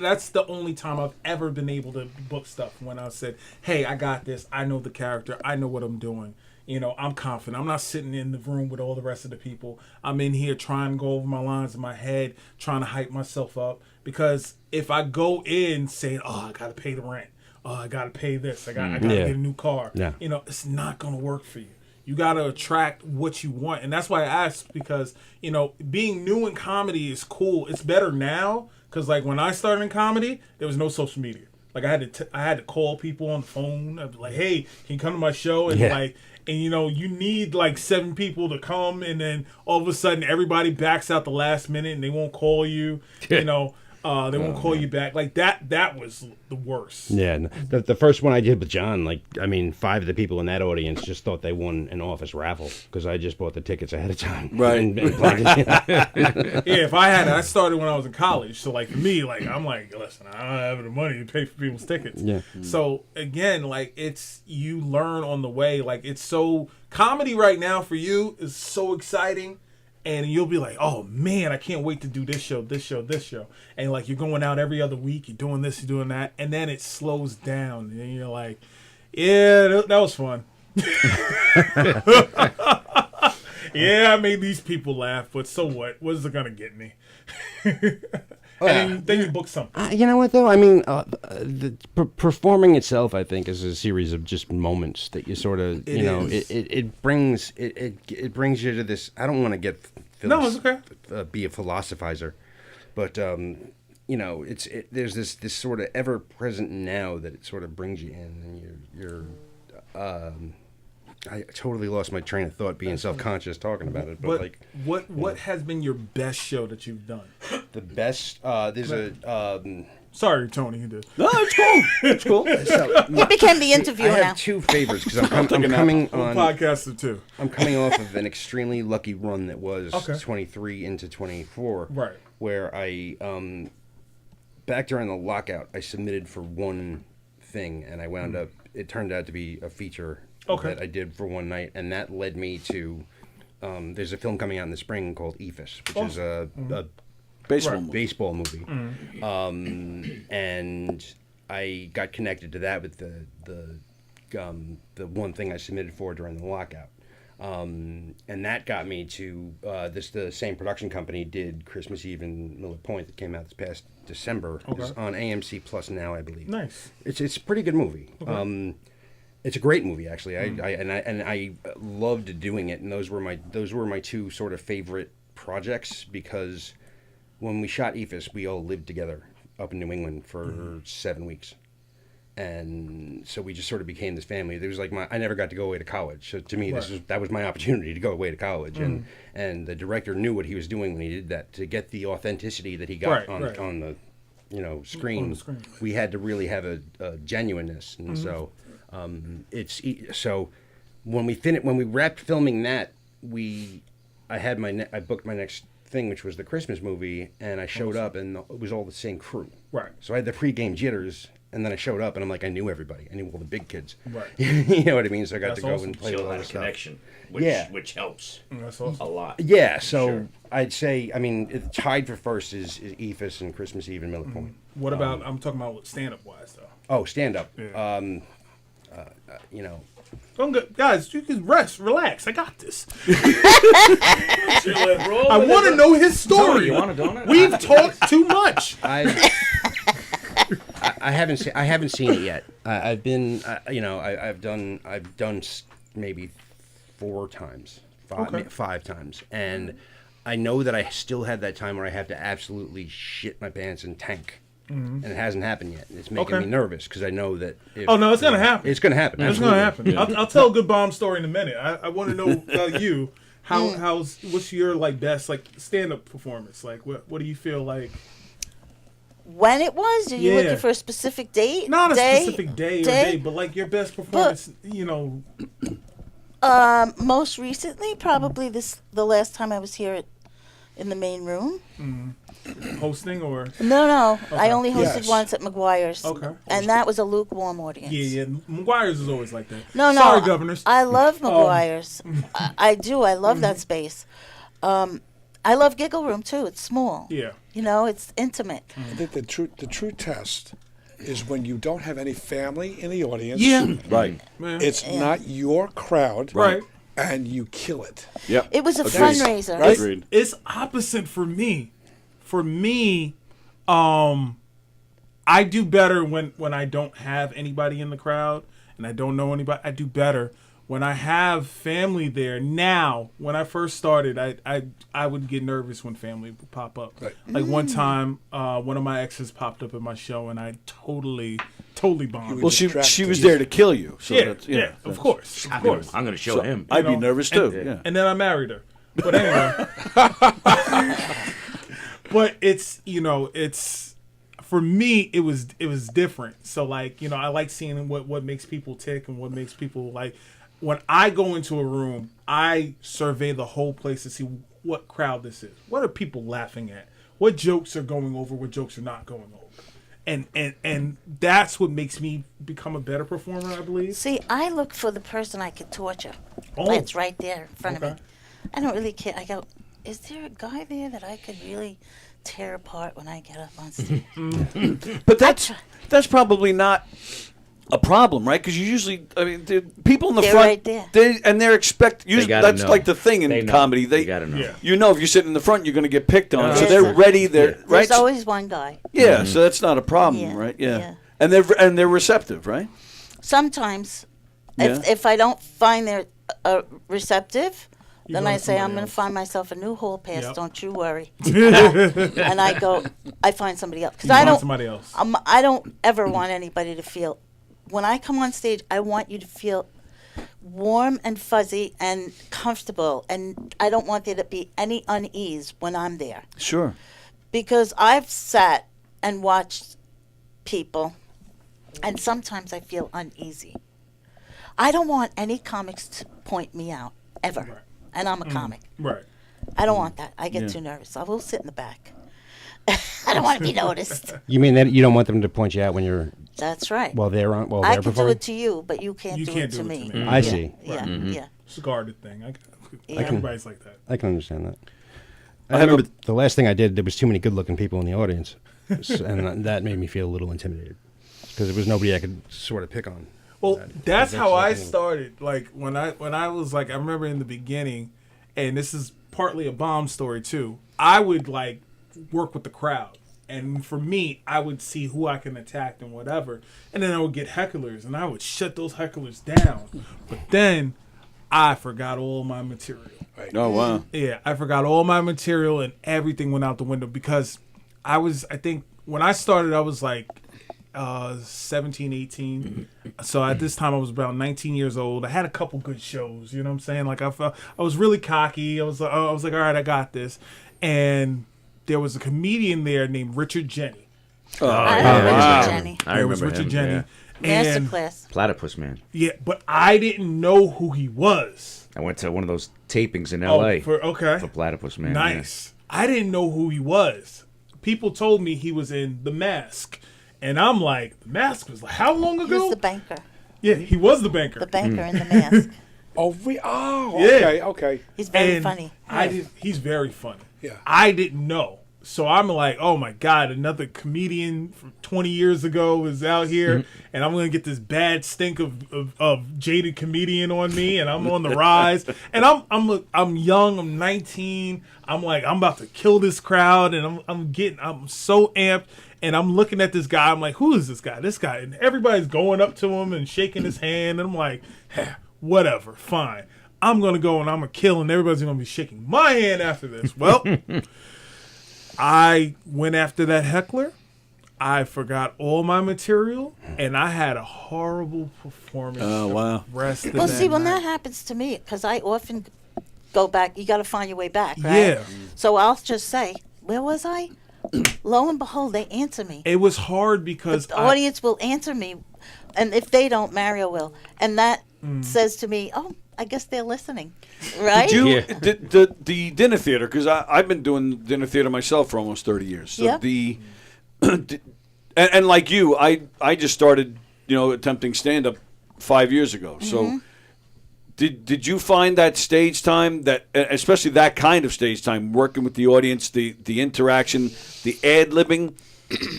that's the only time I've ever been able to book stuff when I said, hey, I got this. I know the character. I know what I'm doing. I'm confident. I'm not sitting in the room with all the rest of the people. I'm in here trying to go over my lines in my head, trying to hype myself up. Because if I go in saying, "Oh, I gotta pay the rent. Oh, I gotta pay this. I gotta get a new car," it's not gonna work for you. You gotta attract what you want, and that's why I asked, because being new in comedy is cool. It's better now because like when I started in comedy, there was no social media. Like I had to call people on the phone. I'd be like, "Hey, can you come to my show?" And you need like 7 people to come, and then all of a sudden everybody backs out the last minute, and they won't call you. They won't call you back. Like that was the worst. Yeah, the first one I did with John, 5 of the people in that audience just thought they won an office raffle because I just bought the tickets ahead of time. Right. If I started when I was in college, so like for me, like I'm like, listen, I don't have the money to pay for people's tickets. Yeah. So again, like you learn on the way. Like comedy right now for you is so exciting. And you'll be like, oh man, I can't wait to do this show. And like you're going out every other week, you're doing this, you're doing that. And then it slows down. And you're like, yeah, that was fun. Yeah, I made these people laugh, but so what? What is it going to get me? And then you book something. You know what, though? I mean, the performing itself, I think, is a series of just moments that you sort of, it brings you to this. I don't want to get it's okay. Be a philosophizer, but there's this sort of ever present now that it sort of brings you in, and you're. I totally lost my train of thought being self-conscious talking about it. But like, what has been your best show that you've done? The best. There's a. Sorry, Tony, you did. No, it's cool. It's cool. So, He became the interviewer I have now. 2 favorites because I'm coming on. Podcaster too. I'm coming off of an extremely lucky run that was Okay. 23 into 24. Right. Where I back during the lockout, I submitted for one thing, and I wound up. It turned out to be a feature. Okay. That I did for one night, and that led me to. There's a film coming out in the spring called EFIS, which is a baseball movie. And I got connected to that with the one thing I submitted for during the lockout, and that got me to the same production company did Christmas Eve in Miller Point that came out this past December. Okay. It's on AMC Plus now, I believe. Nice. It's a pretty good movie. Okay. It's a great movie, actually. I loved doing it, and those were my 2 sort of favorite projects because when we shot EFIS, we all lived together up in New England for 7 weeks, and so we just sort of became this family. There was like I never got to go away to college, so to me that was my opportunity to go away to college, and the director knew what he was doing when he did that to get the authenticity that he got on the screen. We had to really have a genuineness, and so. So when we wrapped filming that, I booked my next thing, which was the Christmas movie, and I showed up, and it was all the same crew. Right. So I had the pregame jitters, and then I showed up, and I'm like, I knew everybody. I knew all the big kids. Right. You know what I mean? So I got That's to go awesome. and play So with a all lot the of stuff. connection, which helps That's awesome. a lot. Yeah. So Sure. I'd say, I mean, tied for first is EFIS and Christmas Eve in Miller Point. What about? I'm talking about stand-up wise though. Oh, stand up. Yeah. Guys, you can rest, relax. I got this. I want to know his story. You want a donut? We've talked too much. I haven't seen it yet. I've been, I've done maybe 4 times, 5 times, and I know that I still have that time where I have to absolutely shit my pants and tank. And it hasn't happened yet. It's making me nervous because I know that. It's going to happen. It's going to happen. It's going to happen. Yeah. I'll tell a good bomb story in a minute. I want to know about you. What's your best stand-up performance? Like what do you feel like? When it was? Are you looking for a specific date? Not a specific day, but like your best performance. Most recently, probably the last time I was here in the main room. Hosting or no okay. I only hosted once at McGuire's. Okay. And that was a lukewarm audience. Yeah McGuire's is always like that. No Sorry, governors. I love McGuire's. I do. I love that space. I love Giggle Room too. It's small. Yeah. It's intimate. I think the true test is when you don't have any family in the audience. Yeah. Right. It's not your crowd. Right. And you kill it. Yep. It was a fundraiser. Right? It's opposite for me. For me, I do better when I don't have anybody in the crowd and I don't know anybody. I do better when I have family there. Now, when I first started, I would get nervous when family would pop up. Right. Like one time, one of my exes popped up at my show, and I totally bombed. Well, she was there to kill you. So yeah, that's, yeah, of course, of course. I'm going to show him. I'd be You know, nervous too. Yeah. And then I married her. But anyway. But it's, it's for me it was different. So like, I like seeing what makes people tick and what makes people like. When I go into a room, I survey the whole place to see what crowd this is. What are people laughing at? What jokes are going over? What jokes are not going over? And that's what makes me become a better performer, I believe. See, I look for the person I could torture. Oh. It's right there in front of me. I don't really care. I go, is there a guy there that I could really tear apart when I get up on stage? But that's probably not a problem, right? Because you usually, the people in the They're front, right there. they're expect. Usually, gotta that's know. like the thing in They know. comedy. You gotta know. Yeah. If you're sitting in the front, you're going to get picked on. So Yes. they're ready. They're right. There's always one guy. Yeah, so that's not a problem, Yeah, right? Yeah. yeah. And they're receptive, right? Sometimes, Yeah. if I don't find they're receptive, You then go I to say, I'm somebody going else. to find myself a new hall pass. Yep. Don't you worry. And I find somebody else. Because You I find don't, somebody else. I don't ever want anybody to feel, when I come on stage, I want you to feel warm and fuzzy and comfortable. And I don't want there to be any unease when I'm there. Sure. Because I've sat and watched people, and sometimes I feel uneasy. I don't want any comics to point me out, ever. Right. And I'm a comic. Right. I don't want that. I get Yeah. too nervous. I will sit in the back. I don't want to be noticed. You mean that you don't want them to point you out when you're That's right. they're I they're can do performing? it to you, but you can't do it to me. I see. Yeah, yeah. It's a guarded thing. Yeah. Everybody's like that. I can understand that. I I have remember the last thing I did, there was too many good-looking people in the audience, and that made me feel a little intimidated because there was nobody I could sort of pick on. Well, that's how I anyway. started. Like when I was like, I remember in the beginning, and this is partly a bomb story too. I would like work with the crowd, and for me, I would see who I can attack and whatever, and then I would get hecklers, and I would shut those hecklers down. But then I forgot all my material. Right. Oh wow. Yeah, I forgot all my material and everything went out the window because I think when I started, I was like 17, 18. So at this time, I was about 19 years old. I had a couple good shows, you know what I'm saying? Like I was really cocky. I was like, all right, I got this. And there was a comedian there named Richard Jenny. Oh, I wow. remember Richard Jenny. There was remember Richard him, Jenny. yeah. And Masterclass. Platypus Man. yeah, but I didn't know who he was. I went to one of those tapings in Oh, L.A. for Platypus Man. Nice. I didn't know who he was. People told me he was in The Mask. And I'm like, The Mask was like, how long He ago? was the banker. Yeah, he was the banker. The banker in the mask. Yeah. Okay. He's very And funny. He's very funny. Yeah. I didn't know. So I'm like, oh my God, another comedian from 20 years ago is out here, and I'm gonna get this bad stink of jaded comedian on me, and I'm on the rise. And I'm young, I'm 19. I'm like, I'm about to kill this crowd, and I'm so amped, and I'm looking at this guy. I'm like, who is this guy? This guy, and everybody's going up to him and shaking his hand, and I'm like, whatever, fine. I'm gonna go and I'm gonna kill, and everybody's gonna be shaking my hand after this. Well. I went after that heckler. I forgot all my material, and I had a horrible performance. Oh, wow. The rest of Well, that see, when night. that happens to me, because I often go back, you got to find your way back, right? Yeah. So I'll just say, where was I? Lo and behold, they answer me. It was hard because The audience will answer me, and if they don't, Mario will. And that says to me, oh, I guess they're listening, right? Did you the dinner theater? Because I've been doing dinner theater myself for almost 30 years. So Yeah. and like you, I just started attempting stand up 5 years ago. So did you find that stage time, that especially that kind of stage time, working with the audience, the interaction, the ad libbing,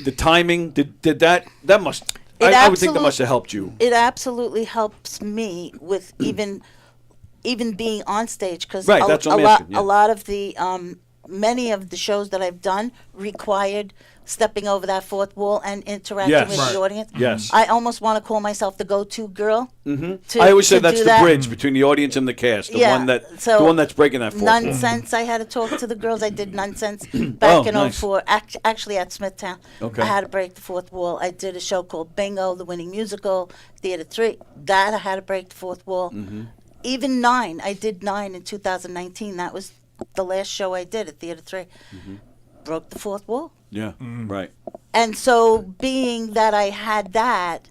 the timing, did that must. I would think that must have helped you. It absolutely helps me with even being on stage because Right, that's what I'm asking, yeah. a lot of the many of the shows that I've done required stepping over that fourth wall and interacting Yes. with Right. the audience. Yes. I almost want to call myself the go-to girl. Mm-hmm. I always say that's do the that. bridge between the audience and the cast. The one that's breaking that fourth wall. Nonsense. I had to talk to the girls. I did Nonsense back in nice. 04, actually at Smithtown. Okay. I had to break the fourth wall. I did a show called Bingo, the winning musical, Theater 3. That I had to break the fourth wall. Mm-hmm. Even 9. I did 9 in 2019. That was the last show I did at Theater 3. Mm-hmm. Broke the fourth wall. Yeah, right. And so being that I had that,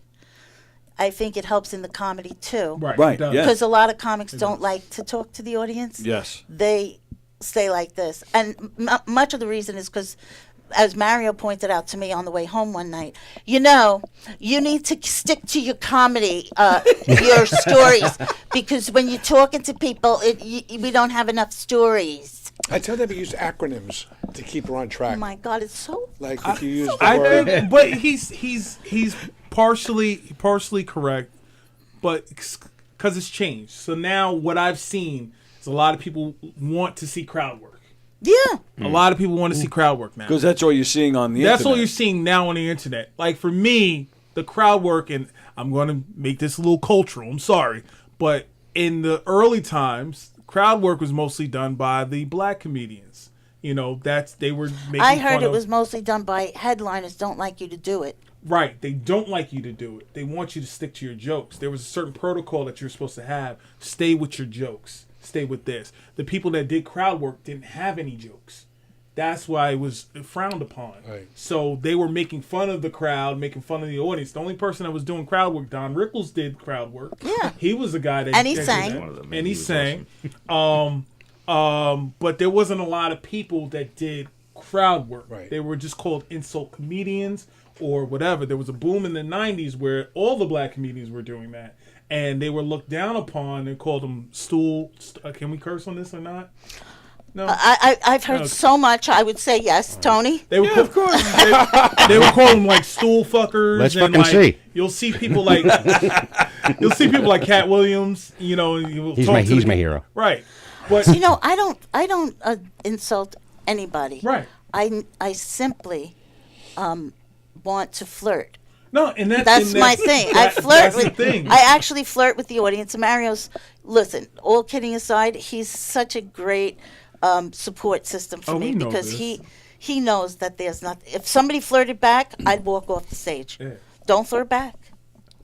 I think it helps in the comedy too. Right, yes. Because a lot of comics don't like to talk to the audience. Yes. They stay like this. And much of the reason is because, as Mario pointed out to me on the way home one night, you need to stick to your comedy, your stories, because when you're talking to people, we don't have enough stories. I tell them to use acronyms to keep her on track. Oh my God, it's so. Like if you use the I word. think, but he's partially correct, but because it's changed. So now what I've seen is a lot of people want to see crowd work. Yeah. A lot of people want to see crowd work now. Because that's all you're seeing on the That's internet. all you're seeing now on the internet. Like for me, the crowd work, and I'm going to make this a little cultural. I'm sorry, but in the early times, crowd work was mostly done by the black comedians. They were making I heard fun it of- was mostly done by headliners. Don't like you to do it. Right. They don't like you to do it. They want you to stick to your jokes. There was a certain protocol that you're supposed to have. Stay with your jokes. Stay with this. The people that did crowd work didn't have any jokes. That's why it was frowned upon. Right. So they were making fun of the crowd, making fun of the audience. The only person that was doing crowd work, Don Rickles did crowd work. Yeah. He was the guy that And he that did sang. that. One of them, And he was sang. But there wasn't a lot of people that did crowd work. Right. They were just called insult comedians or whatever. There was a boom in the 90s where all the black comedians were doing that. And they were looked down upon and called them can we curse on this or not? No. I've heard Okay. so much. I would say yes, Tony. They were of course. They would call them like stool fuckers. Let's and fucking like, see. You'll see people like Cat Williams. He's my hero. Right. But I don't insult anybody. Right. I simply want to flirt. No, and that's my thing. I flirt that's with. the thing. I actually flirt with the audience. Mario's. Listen, all kidding aside, he's such a great support system for me we know because this. he knows that there's not. If somebody flirted back, I'd walk off the stage. Yeah. Don't flirt back.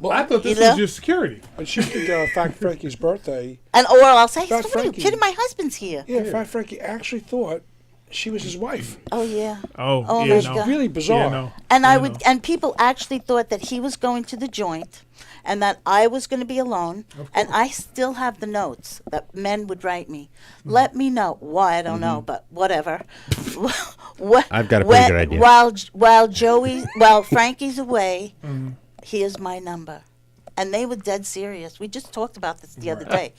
Well, I thought this You know? was your security. When she did Fat Frankie's birthday, Or I'll say, Fat "What are you Frankie. kidding? My husband's here." yeah, Fat Frankie actually thought she was his wife. Oh yeah. Oh, Oh yeah, my no. God. Really bizarre. Yeah, no. And Yeah, I would, no. and people actually thought that he was going to the joint, and that I was going to be alone. And I still have the notes that men would write me. Let me know why I don't know, but whatever. I've got a pretty good idea. While Frankie's away, here's my number, and they were dead serious. We just talked about this the other day.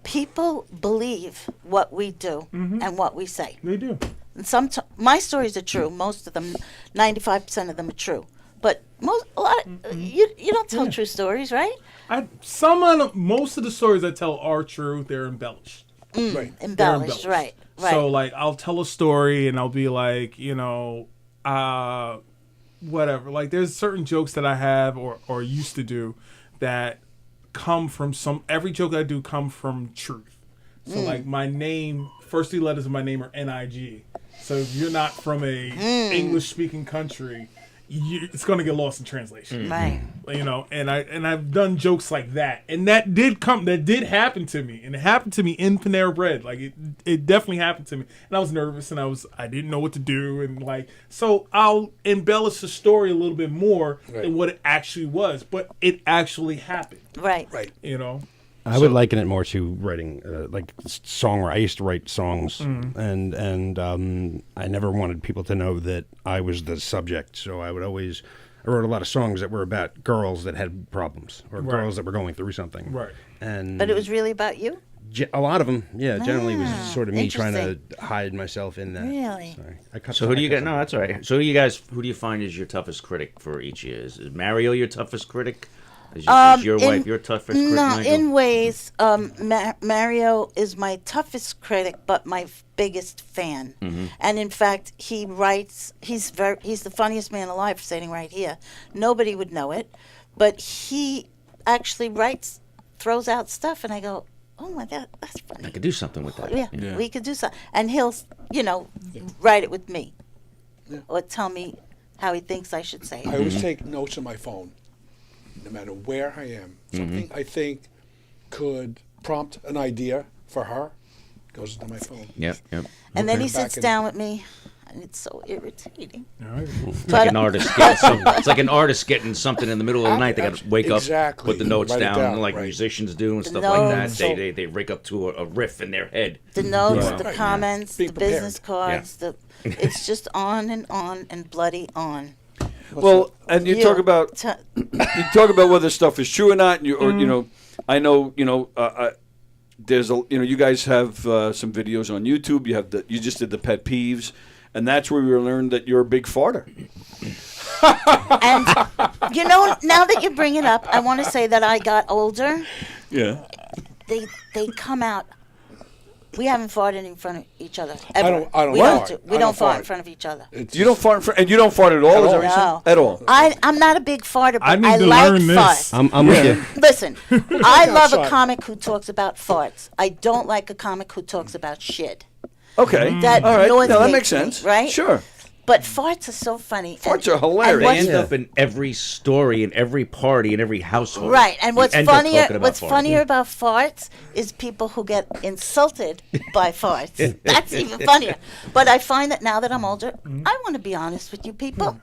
People believe what we do and what we say. They do. And my stories are true. Most of them, 95% of them are true. But you don't tell true stories, right? Most of the stories I tell are true. They're embellished. Right. Embellished, right. So like I'll tell a story and I'll be like, whatever. Like there's certain jokes that I have or used to do that come from every joke I do come from truth. So like my name, first three letters of my name are N-I-G. So if you're not from a English speaking country, it's going to get lost in translation. Right. And I've done jokes like that. And that did happen to me. And it happened to me in Panera Bread. Like it definitely happened to me. And I was nervous and I didn't know what to do. And so I'll embellish the story a little bit more than what it actually was. But it actually happened. Right. Right. I would liken it more to writing, songwriting. I used to write songs, and I never wanted people to know that I was the subject. So I wrote a lot of songs that were about girls that had problems or girls that were going through something. Right. And But it was really about you? A lot of them, yeah. Generally, it was sort of me trying to interesting. hide myself in that. Really? Sorry. I cut So who do you get? No, that's all right. So who do you find is your toughest critic for each year? Is Mario your toughest critic? Is your wife your toughest critic? No, Nigel? in ways, Mario is my toughest critic, but my biggest fan. Mm-hmm. And in fact, he writes. He's the funniest man alive, sitting right here. Nobody would know it, but he actually throws out stuff, and I go, "Oh my God, that's funny." I could do something with that. Yeah, we could do something, and he'll, write it with me, or tell me how he thinks I should say it. I always take notes on my phone, no matter where I am. Something I think could prompt an idea for her goes into my phone. Yep. And then he Back sits in- down with me, and it's so irritating. It's like an artist getting something. It's like an artist getting something in the middle of the night. They got to wake up, Exactly. put the notes Write it down, down, like right. musicians do and The stuff like that. notes. They rake up to a riff in their head. The notes, Right. the Right. comments, Be the business prepared. cards, it's just on and bloody on. Well, and you talk about whether stuff is true or not, and I know there's you guys have some videos on YouTube. You just did the pet peeves, and that's where we learned that you're a big farter. And now that you bring it up, I want to say that I got older. Yeah. They come out. We haven't farted in front of each other ever. I don't we fart. don't. We I don't don't fart in fart. front of each other. You don't fart, and you don't fart at all. Is that what you're saying? No. At all. I'm not a big farter, but I need I to like learn this. farts. I'm with you. Listen, I love a outside. comic who talks about farts. I don't like a comic who talks about shit. Okay. That all right. annoys No, that me, makes sense. right? Sure. But farts are so funny. Farts and- are hilarious. and They what's- end up in every story, in every party, in every household. Right, and You what's end up funnier? talking about What's farting. funnier about farts is people who get insulted by farts. That's even funnier. But I find that now that I'm older, I want to be honest with you people.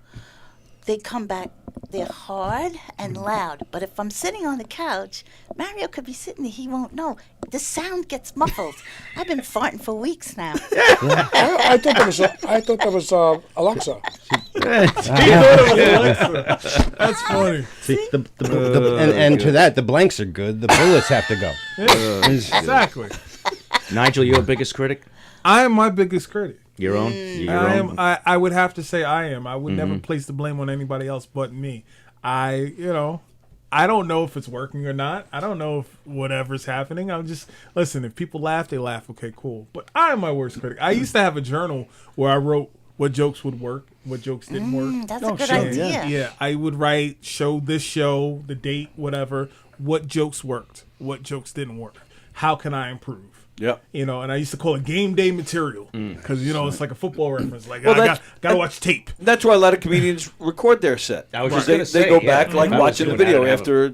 They come back. They're hard and loud. But if I'm sitting on the couch, Mario could be sitting there. He won't know. The sound gets muffled. I've been farting for weeks now. I thought that was Alexa. That's funny. See, and to that, the blanks are good. The bullets have to go. Exactly. Nigel, your biggest critic? I am my biggest critic. Your own? I am. I would have to say I am. I would never place the blame on anybody else but me. I don't know if it's working or not. I don't know if whatever's happening. I'm just listen. If people laugh, they laugh. Okay, cool. But I am my worst critic. I used to have a journal where I wrote what jokes would work, what jokes didn't work. That's a good idea. Yeah, I would write this show, the date, whatever. What jokes worked, what jokes didn't work. How can I improve? Yeah. And I used to call it game day material because it's like a football reference. Like Well, I got to watch tape. That's why a lot of comedians record their set. I was just They gonna say, go yeah, back like if I was watching the doing that, video I'd have after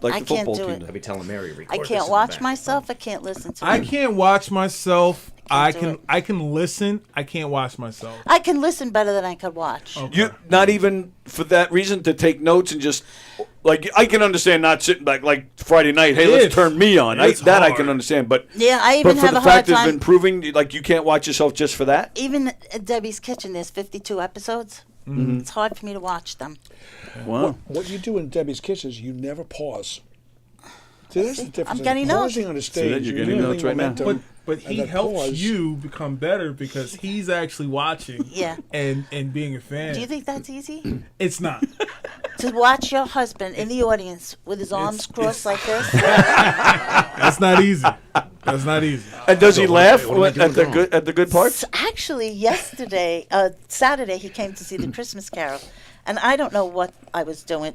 like I the can't football do team. it. I'd be telling Mary, record I this can't in the watch back. myself. I can't listen to I it. can't watch myself. I do can it. I can listen. I can't watch myself. I can listen better than I could watch. You not even for that reason to take notes and just like I can understand not sitting back like Friday night. Hey, let's It's- turn me on. it's That I hard. can understand. But Yeah, I but even for have the a hard fact it's time. been proving, like you can't watch yourself just for that. Even at Debbie's Kitchen, there's 52 episodes. It's hard for me to watch them. Wow. What you do in Debbie's Kitchen is you never pause. See, that's the difference. I'm getting in notes. pausing on the See that? stage. You're getting notes right now. But he helps you become better because he's actually watching Yeah. and being a fan. Do you think that's easy? It's not. To watch your husband in the audience with his arms crossed like this? That's not easy. That's not easy. And does he laugh what am I doing wrong? at the good parts? Actually, Saturday, he came to see the Christmas Carol. And I don't know what I was doing,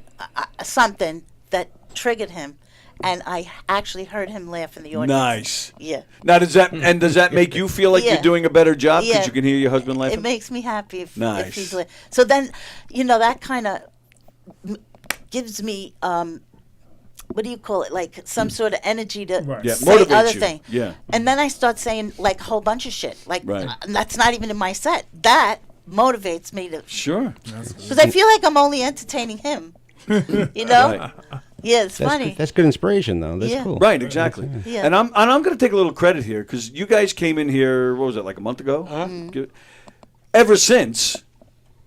something that triggered him. And I actually heard him laugh in the audience. Nice. Yeah. Now does that make you feel like Yeah. you're doing a better job because Yeah. you can hear your husband laughing? It makes me happy if Nice. he's so then, that kind of gives me, what do you call it? Like some sort of energy to Right. Yeah, say motivates other you. thing. Yeah. And then I start saying like a whole bunch of shit. Like Right. That's not even in my set. That motivates me to, Sure. because I feel like I'm only entertaining him. You know? Right. Yeah, it's That's funny. good, that's good inspiration, though. That's Yeah. cool. Right, exactly. Yeah. And I'm going to take a little credit here because you guys came in here. What was it, like a month ago? Ever since,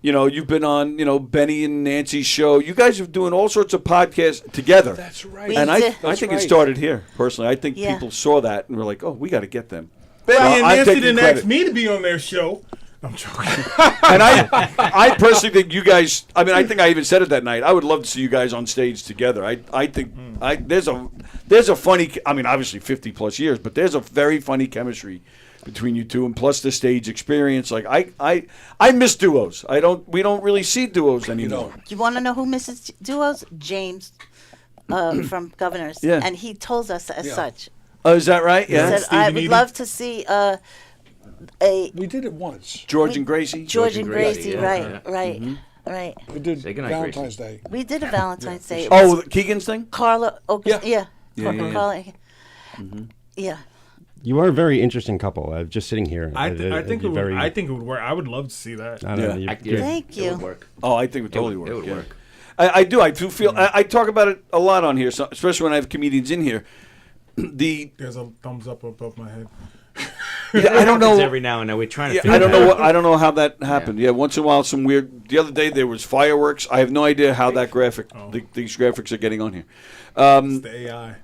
You know, you've been on, Benny and Nancy's show. You guys are doing all sorts of podcasts together. That's right. And I think That's it right. started here, personally. I think Yeah. people saw that and were like, oh, we got to get them. Benny Well, and I'm Nancy taking didn't credit. ask me to be on their show. I'm joking. And I personally think you guys. I mean, I think I even said it that night. I would love to see you guys on stage together. I think there's a funny. I mean, obviously 50+ years, but there's a very funny chemistry between you two, and plus the stage experience. Like I miss duos. We don't really see duos anymore. You want to know who misses duos? James from Governors. Yeah. And he told us as such. Oh, is that right? He Yeah. said, I would love to see We did it once. George and Gracie. George and Gracie, yeah. right, Yeah. right, Mm-hmm. right. We did Say goodnight, Valentine's Day. We did a Valentine's Day. It Oh, was the Keegan's thing. Carla. Oh, yeah. Yeah, yeah, yeah. Carla. Yeah. You are a very interesting couple. Just sitting here. I think it would. very, I think it would work. I would love to see that. I don't know. Yeah. You're- Thank It you. would work. Oh, I think it would totally work. It would yeah. work. I do. I do feel. I talk about it a lot on here, so, especially when I have comedians in here. There's a thumbs up above my head. Yeah, I don't know. Every now and then we're trying to. Yeah, figure I don't that know. out. I don't know how that happened. Yeah, once in a while, some weird. The other day there was fireworks. I have no idea how that graphic. These graphics are getting on here. It's the AI.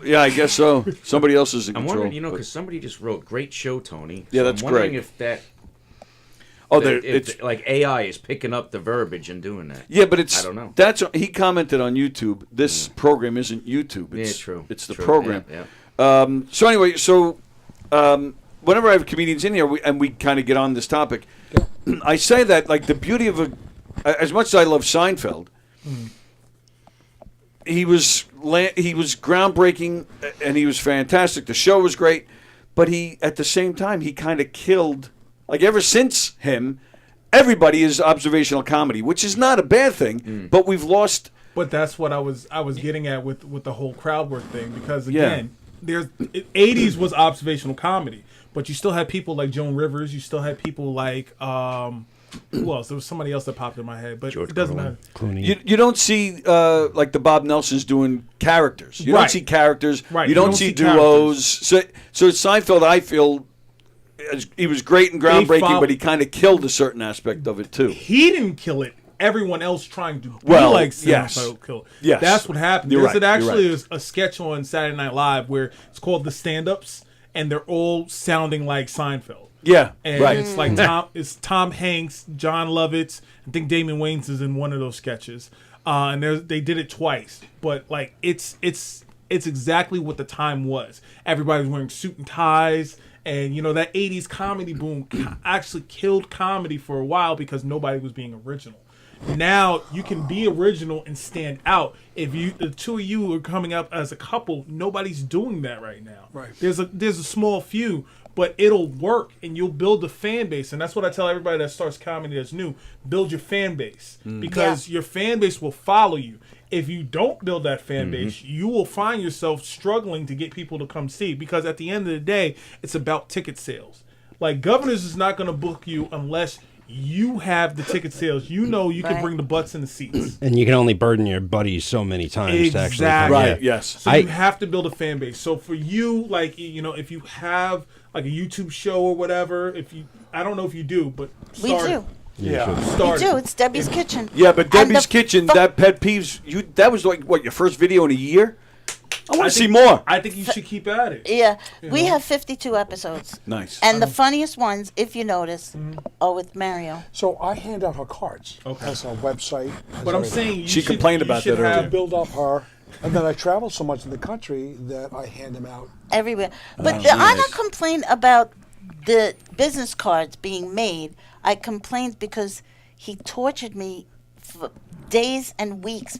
Yeah, I guess so. Somebody else is in I'm control. wondering, because somebody just wrote "Great show, Tony." Yeah, So that's I'm wondering great. if that. Oh, that it's if, like AI is picking up the verbiage and doing that. yeah, but it's I don't know. That's he commented on YouTube. This program isn't YouTube. It's, Yeah, true. It's the True. program. Yeah, So anyway, whenever I have comedians in here, we kind of get on this topic, I say that like the beauty of as much as I love Seinfeld, he was groundbreaking and he was fantastic. The show was great, but he at the same time he kind of killed. Like ever since him, everybody is observational comedy, which is not a bad thing. But we've lost. But that's what I was getting at with the whole crowd work thing, because again, there's 80s was observational comedy, but you still had people like Joan Rivers, you still had people like who else? There was somebody else that popped in my head, but it doesn't matter. You don't see like the Bob Nelsons doing characters. You don't see characters. Right. You don't see duos. So Seinfeld, I feel. He was great and groundbreaking, but he kind of killed a certain aspect of it too. He didn't kill it. Everyone else trying to be like Seinfeld killed it. Yes. That's what happened. You're There's right. actually You're right. a sketch on Saturday Night Live where it's called The Stand-Ups, and they're all sounding like Seinfeld. Yeah, And right. it's like Tom Hanks, John Lovitz. I think Damon Wayans is in one of those sketches. And they did it twice. But like it's exactly what the time was. Everybody was wearing suit and ties. And, that 80s comedy boom actually killed comedy for a while because nobody was being original. Now you can be original and stand out. If the two of you are coming up as a couple, nobody's doing that right now. Right. There's a small few, but it'll work and you'll build a fan base. And that's what I tell everybody that starts comedy that's new. Build your fan base because your fan base will follow you. If you don't build that fan base, you will find yourself struggling to get people to come see, because at the end of the day, it's about ticket sales. Like Governors is not going to book you unless you have the ticket sales. You can bring the butts in the seats. And you can only burden your buddies so many times to actually come. Right, yes. So you have to build a fan base. So for you, like, if you have like a YouTube show or whatever, I don't know if you do, but We do. Yeah, We do. It's Debbie's Kitchen. Yeah, but And Debbie's the Kitchen, that pet peeves. That was like what, your first video in a year? I want to see think- more. I think you should keep at it. Yeah, we have 52 episodes. Nice. And the funniest ones, if you notice, are with Mario. So I hand out her cards. Okay. Has a website. has But I'm everything. saying you She should- complained you about should that earlier. have- Build up her, and then I travel so much in the country that I hand them out. Everywhere. But I don't complain about the business cards being made. I complained because he tortured me for days and weeks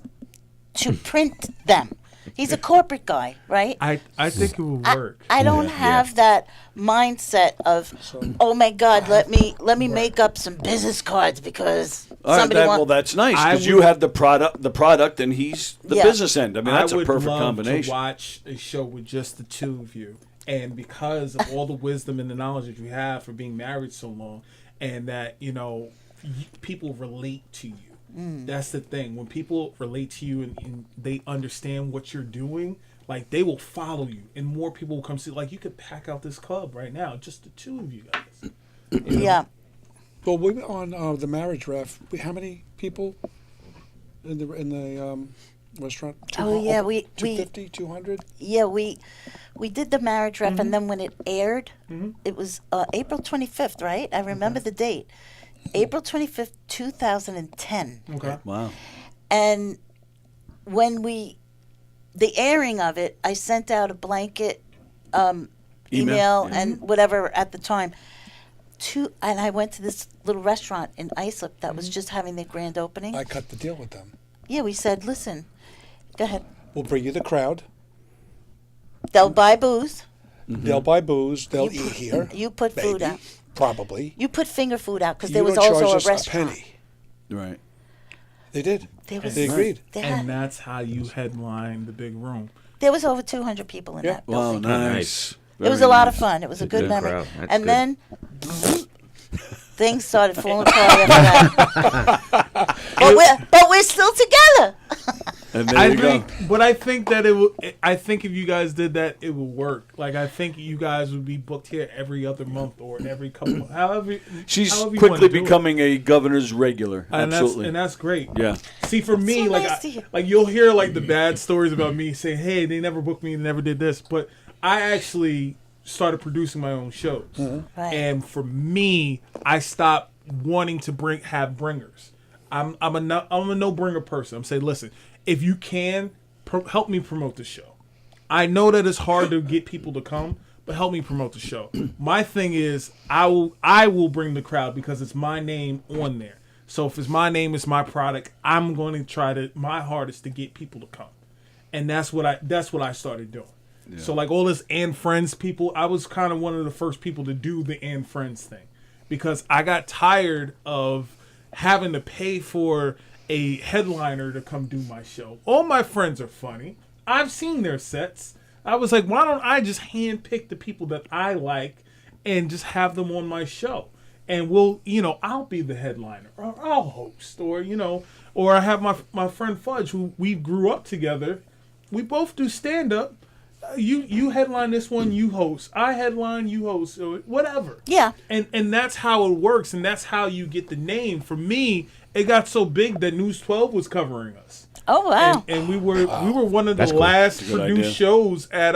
to print them. He's a corporate guy, right? I think it will work. I don't have that mindset of, oh my God, let me make up some business cards because All right, somebody wants. well, that's nice I because you would- have the product, and he's the Yeah. business end. I mean, that's I a would perfect love combination. to watch a show with just the two of you, and because of all the wisdom and the knowledge that you have for being married so long, and that people relate to you. That's the thing. When people relate to you and they understand what you're doing, like they will follow you, and more people will come see. Like you could pack out this club right now, just the two of you guys. Yeah. Well, we were on the marriage ref. How many people in the restaurant? Oh yeah, we 250, 200? Yeah, we did the marriage ref, and then when it aired, it was April 25th, right? I remember the date, April 25th, 2010. Okay. Wow. And when the airing of it, I sent out a blanket email and whatever at the time. And I went to this little restaurant in Islip that was just having their grand opening. I cut the deal with them. Yeah, we said, listen, go ahead. We'll bring you the crowd. They'll buy booze. They'll buy booze. They'll eat here. You put food out. Probably. You put finger food out because You there was don't also charge a us restaurant. penny. Right. They did. There was- They agreed. And that's how you headline the big room. There was over 200 people in that Wow, building. nice. It was a lot of fun. It was a good memory. And then things started falling apart after that. but we're still together. And there you go. But I think that it will. I think if you guys did that, it would work. Like I think you guys would be booked here every other month or every couple. However, She's however you quickly wanna do it. becoming a governor's regular. And Absolutely. that's great. Yeah. See, for me, So like nice to hear. like you'll hear like the bad stories about me saying, "Hey, they never booked me, they never did this," but I actually started producing my own shows, Right. and for me, I stopped wanting to have bringers. I'm a no bringer person. I'm saying, listen, if you can help me promote the show. I know that it's hard to get people to come, but help me promote the show. My thing is, I will bring the crowd because it's my name on there. So if it's my name, it's my product. I'm going to try my hardest to get people to come, and that's what I started doing. Yeah. So like all this and friends people, I was kind of one of the first people to do the and friends thing because I got tired of having to pay for a headliner to come do my show. All my friends are funny. I've seen their sets. I was like, why don't I just handpick the people that I like and just have them on my show? And I'll be the headliner, or I'll host, or I have my friend Fudge, who we grew up together. We both do stand up. You headline this one, you host. I headline, you host, or whatever. Yeah. And that's how it works, and that's how you get the name. For me, it got so big that News 12 was covering us. Oh wow! And we were one of the That's cool. last That's a good produced idea. shows at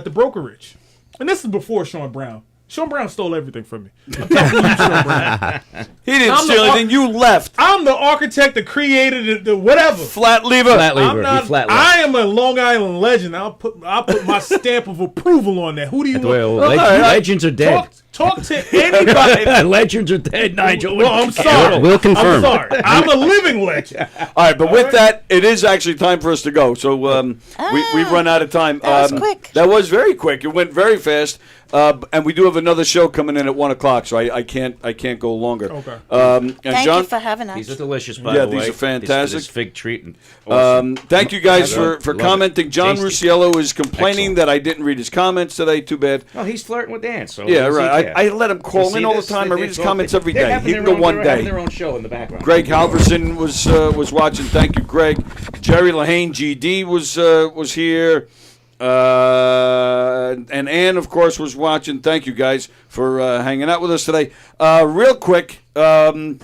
the brokerage, and this is before Sean Brown. Sean Brown stole everything from me. I'm telling you, Sean Brown. He didn't steal anything. You left. I'm the architect that created the whatever. Flat lever. I'm not, I am a Long Island legend. I'll put my stamp of approval on that. Who do you want? Legends are dead. Talk to anybody. Legends are dead, Nigel. Well, I'm sorry. We'll confirm. I'm sorry. I'm a living legend. All right, but with that, it is actually time for us to go. So we've run out of time. That was quick. That was very quick. It went very fast. And we do have another show coming in at 1:00, so I can't go longer. Okay. And Thank John, you for having us. These are delicious, by Yeah, the way. these are fantastic. This fig treat. And awesome. thank you guys Love for it. commenting. John Tasty. Rusiello is complaining Excellent. that I didn't read his comments today. Too bad. Well, he's flirting with Dan, so Yeah, what does he right. care? I let him call You in see all this? the time. I They- read his they're comments every they're day. having He their can go own- one they're day. having their own show in the background. Greg Halverson was watching. Thank you, Greg. Jerry Lahane, GD was here. And Ann, of course, was watching. Thank you guys for hanging out with us today. Real quick, where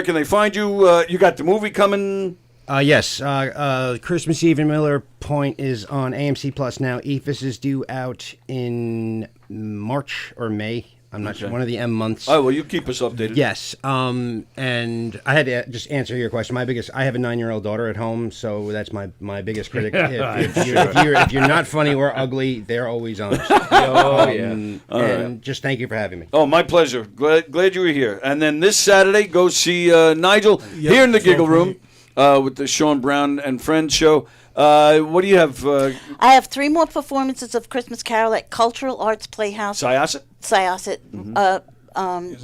can they find you? You got the movie coming. Yes. Christmas Eve in Miller Point is on AMC Plus now. EFIS is due out in March or May. I'm not sure. One of the M months. Oh, well, you keep us updated. Yes. And I had to just answer your question. I have a 9-year-old daughter at home, so that's my biggest critic. If you're not funny or ugly, they're always on. And just thank you for having me. Oh, my pleasure. Glad you were here. And then this Saturday, go see Nigel here in the Giggle Room with the Sean Brown and Friends show. What do you have? I have 3 more performances of Christmas Carol at Cultural Arts Playhouse. Syosset? Syosset.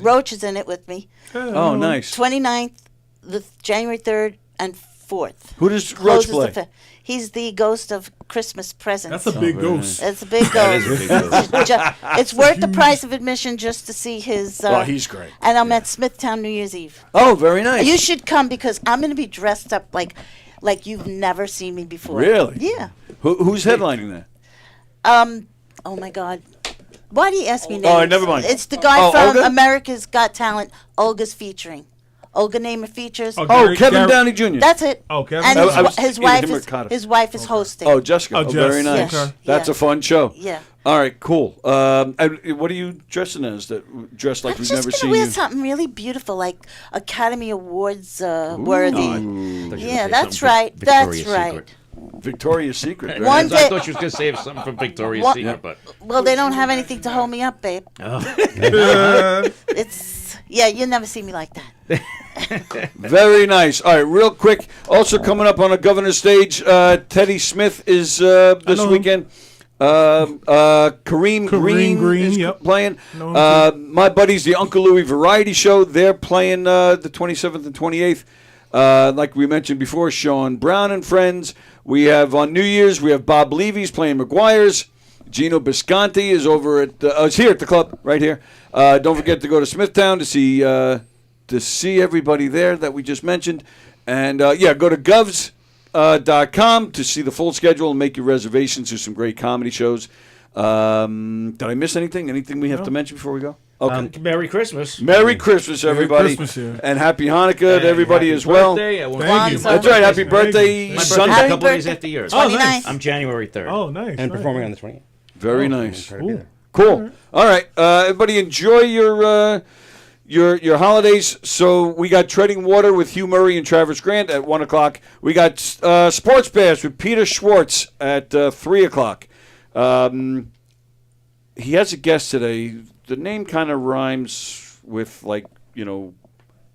Roach is in it with me. Oh, nice. 29th, January 3rd, and 4th. Who does Roach Closes play? the He's the ghost of Christmas presents. That's a big ghost. It's a big ghost. That is a big ghost. It's worth the price of admission just to see his. Oh, he's great. And I'm at Smithtown New Year's Eve. Oh, very nice. You should come because I'm going to be dressed up like you've never seen me before. Really? Yeah. Who's headlining that? Oh my God. Why do you ask me names? All right, never mind. It's the guy from Olga? America's Got Talent. Olga's featuring. Olga Namath features. Kevin Downey Jr. That's it. Oh, Kevin. And I was his thinking wife him or is Carter. his wife is hosting. Oh, Jessica. Oh, very Jess. nice. Okay. That's a fun show. Yeah. All right, cool. And what are you dressing as? Dressed like I'm we've just never gonna seen wear you. something really beautiful, like Academy Awards worthy. Ooh. Yeah, that's right. That's Victoria's right. Secret. Victoria's Secret. very One nice. day- I thought she was going to save something from Victoria's One- Secret, but Well, they don't have anything to hold me up, babe. It's you never see me like that. Very nice. All right, real quick. Also coming up on a governor's stage, Teddy Smith is this weekend. Kareem Green is playing. My buddies, the Uncle Louie Variety Show, they're playing the 27th and 28th. Like we mentioned before, Sean Brown and friends. We have on New Year's, we have Bob Levy's playing McGuire's. Gino Bisconti is over at is here at the club right here. Don't forget to go to Smithtown to see everybody there that we just mentioned. And go to govs.com to see the full schedule and make your reservations. There's some great comedy shows. Did I miss anything? Anything we have to mention before we go? Okay. Merry Christmas. Merry Christmas, everybody. Christmas, yeah. And Happy Hanukkah to everybody happy as well. birthday. I won't Thank you. That's right. Happy birthday My Sunday. birthday's a couple days after yours. Oh, nice. I'm January 3rd. Oh, nice. And performing on the 20th. Very nice. Try to be there. Cool. All right. Everybody enjoy your holidays. So we got Treading Water with Hugh Murray and Travis Grant at 1 o'clock. We got Sports Bash with Peter Schwartz at 3 o'clock. He has a guest today. The name kind of rhymes with,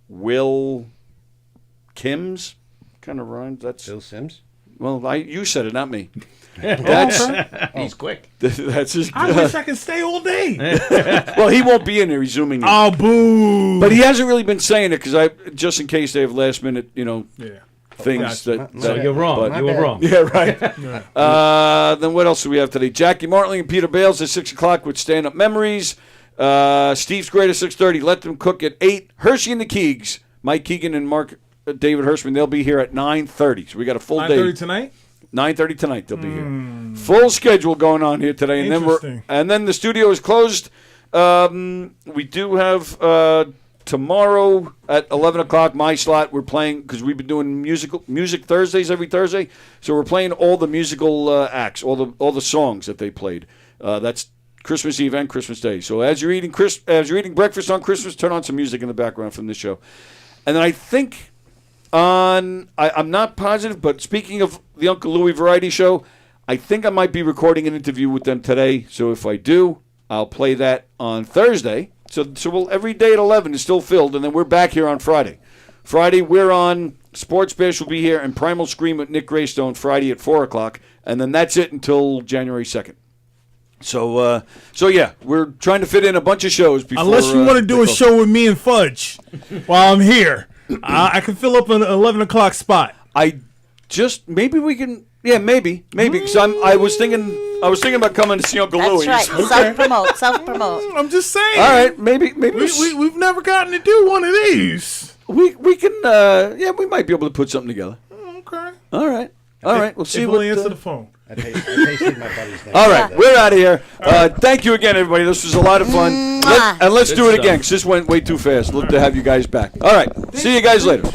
Will Kim's. Kind of rhymes. That's Bill Sims? Well, you said it, not me. He's quick. That's his. I wish I could stay all day. Well, he won't be in there. He's zooming in. Oh, boo! But he hasn't really been saying it because just in case they have last minute, things Gotcha. that. So you're wrong. but- You were wrong. Yeah, right. Then what else do we have today? Jackie Martling and Peter Bales at 6 o'clock with Stand Up Memories. Steve's Great at 6:30. Let Them Cook at 8. Hershey and the Keegs. Mike Keegan and Mark David Hirschman. They'll be here at 9:30. So we got a full day. 9:30 tonight. 9:30 tonight. They'll be here. Full schedule going on here today, and then the studio is closed. We do have tomorrow at 11 o'clock my slot. We're playing because we've been doing music Thursdays every Thursday, so we're playing all the musical acts, all the songs that they played. That's Christmas Eve and Christmas Day. So as you're eating breakfast on Christmas, turn on some music in the background from this show, and then I think. I'm not positive, but speaking of the Uncle Louie Variety Show, I think I might be recording an interview with them today. So if I do, I'll play that on Thursday. So every day at 11 is still filled, and then we're back here on Friday. Friday, we're on Sports Bash will be here, and Primal Scream with Nick Greystone Friday at 4 o'clock, and then that's it until January 2nd. So yeah, we're trying to fit in a bunch of shows before. Unless you want to do a show with me and Fudge while I'm here. I can fill up an 11 o'clock spot. Maybe we can. Yeah, maybe because I was thinking about coming to see Uncle Louie. That's right. Self-promote. I'm just saying. All right, maybe we've never gotten to do one of these. We can. We might be able to put something together. Okay. All right. We'll see. We'll answer the phone. I tasted my buddy's name. All right, we're out of here. Thank you again, everybody. This was a lot of fun. Let's do it again because this went way too fast. Love to have you guys back. All right, see you guys later.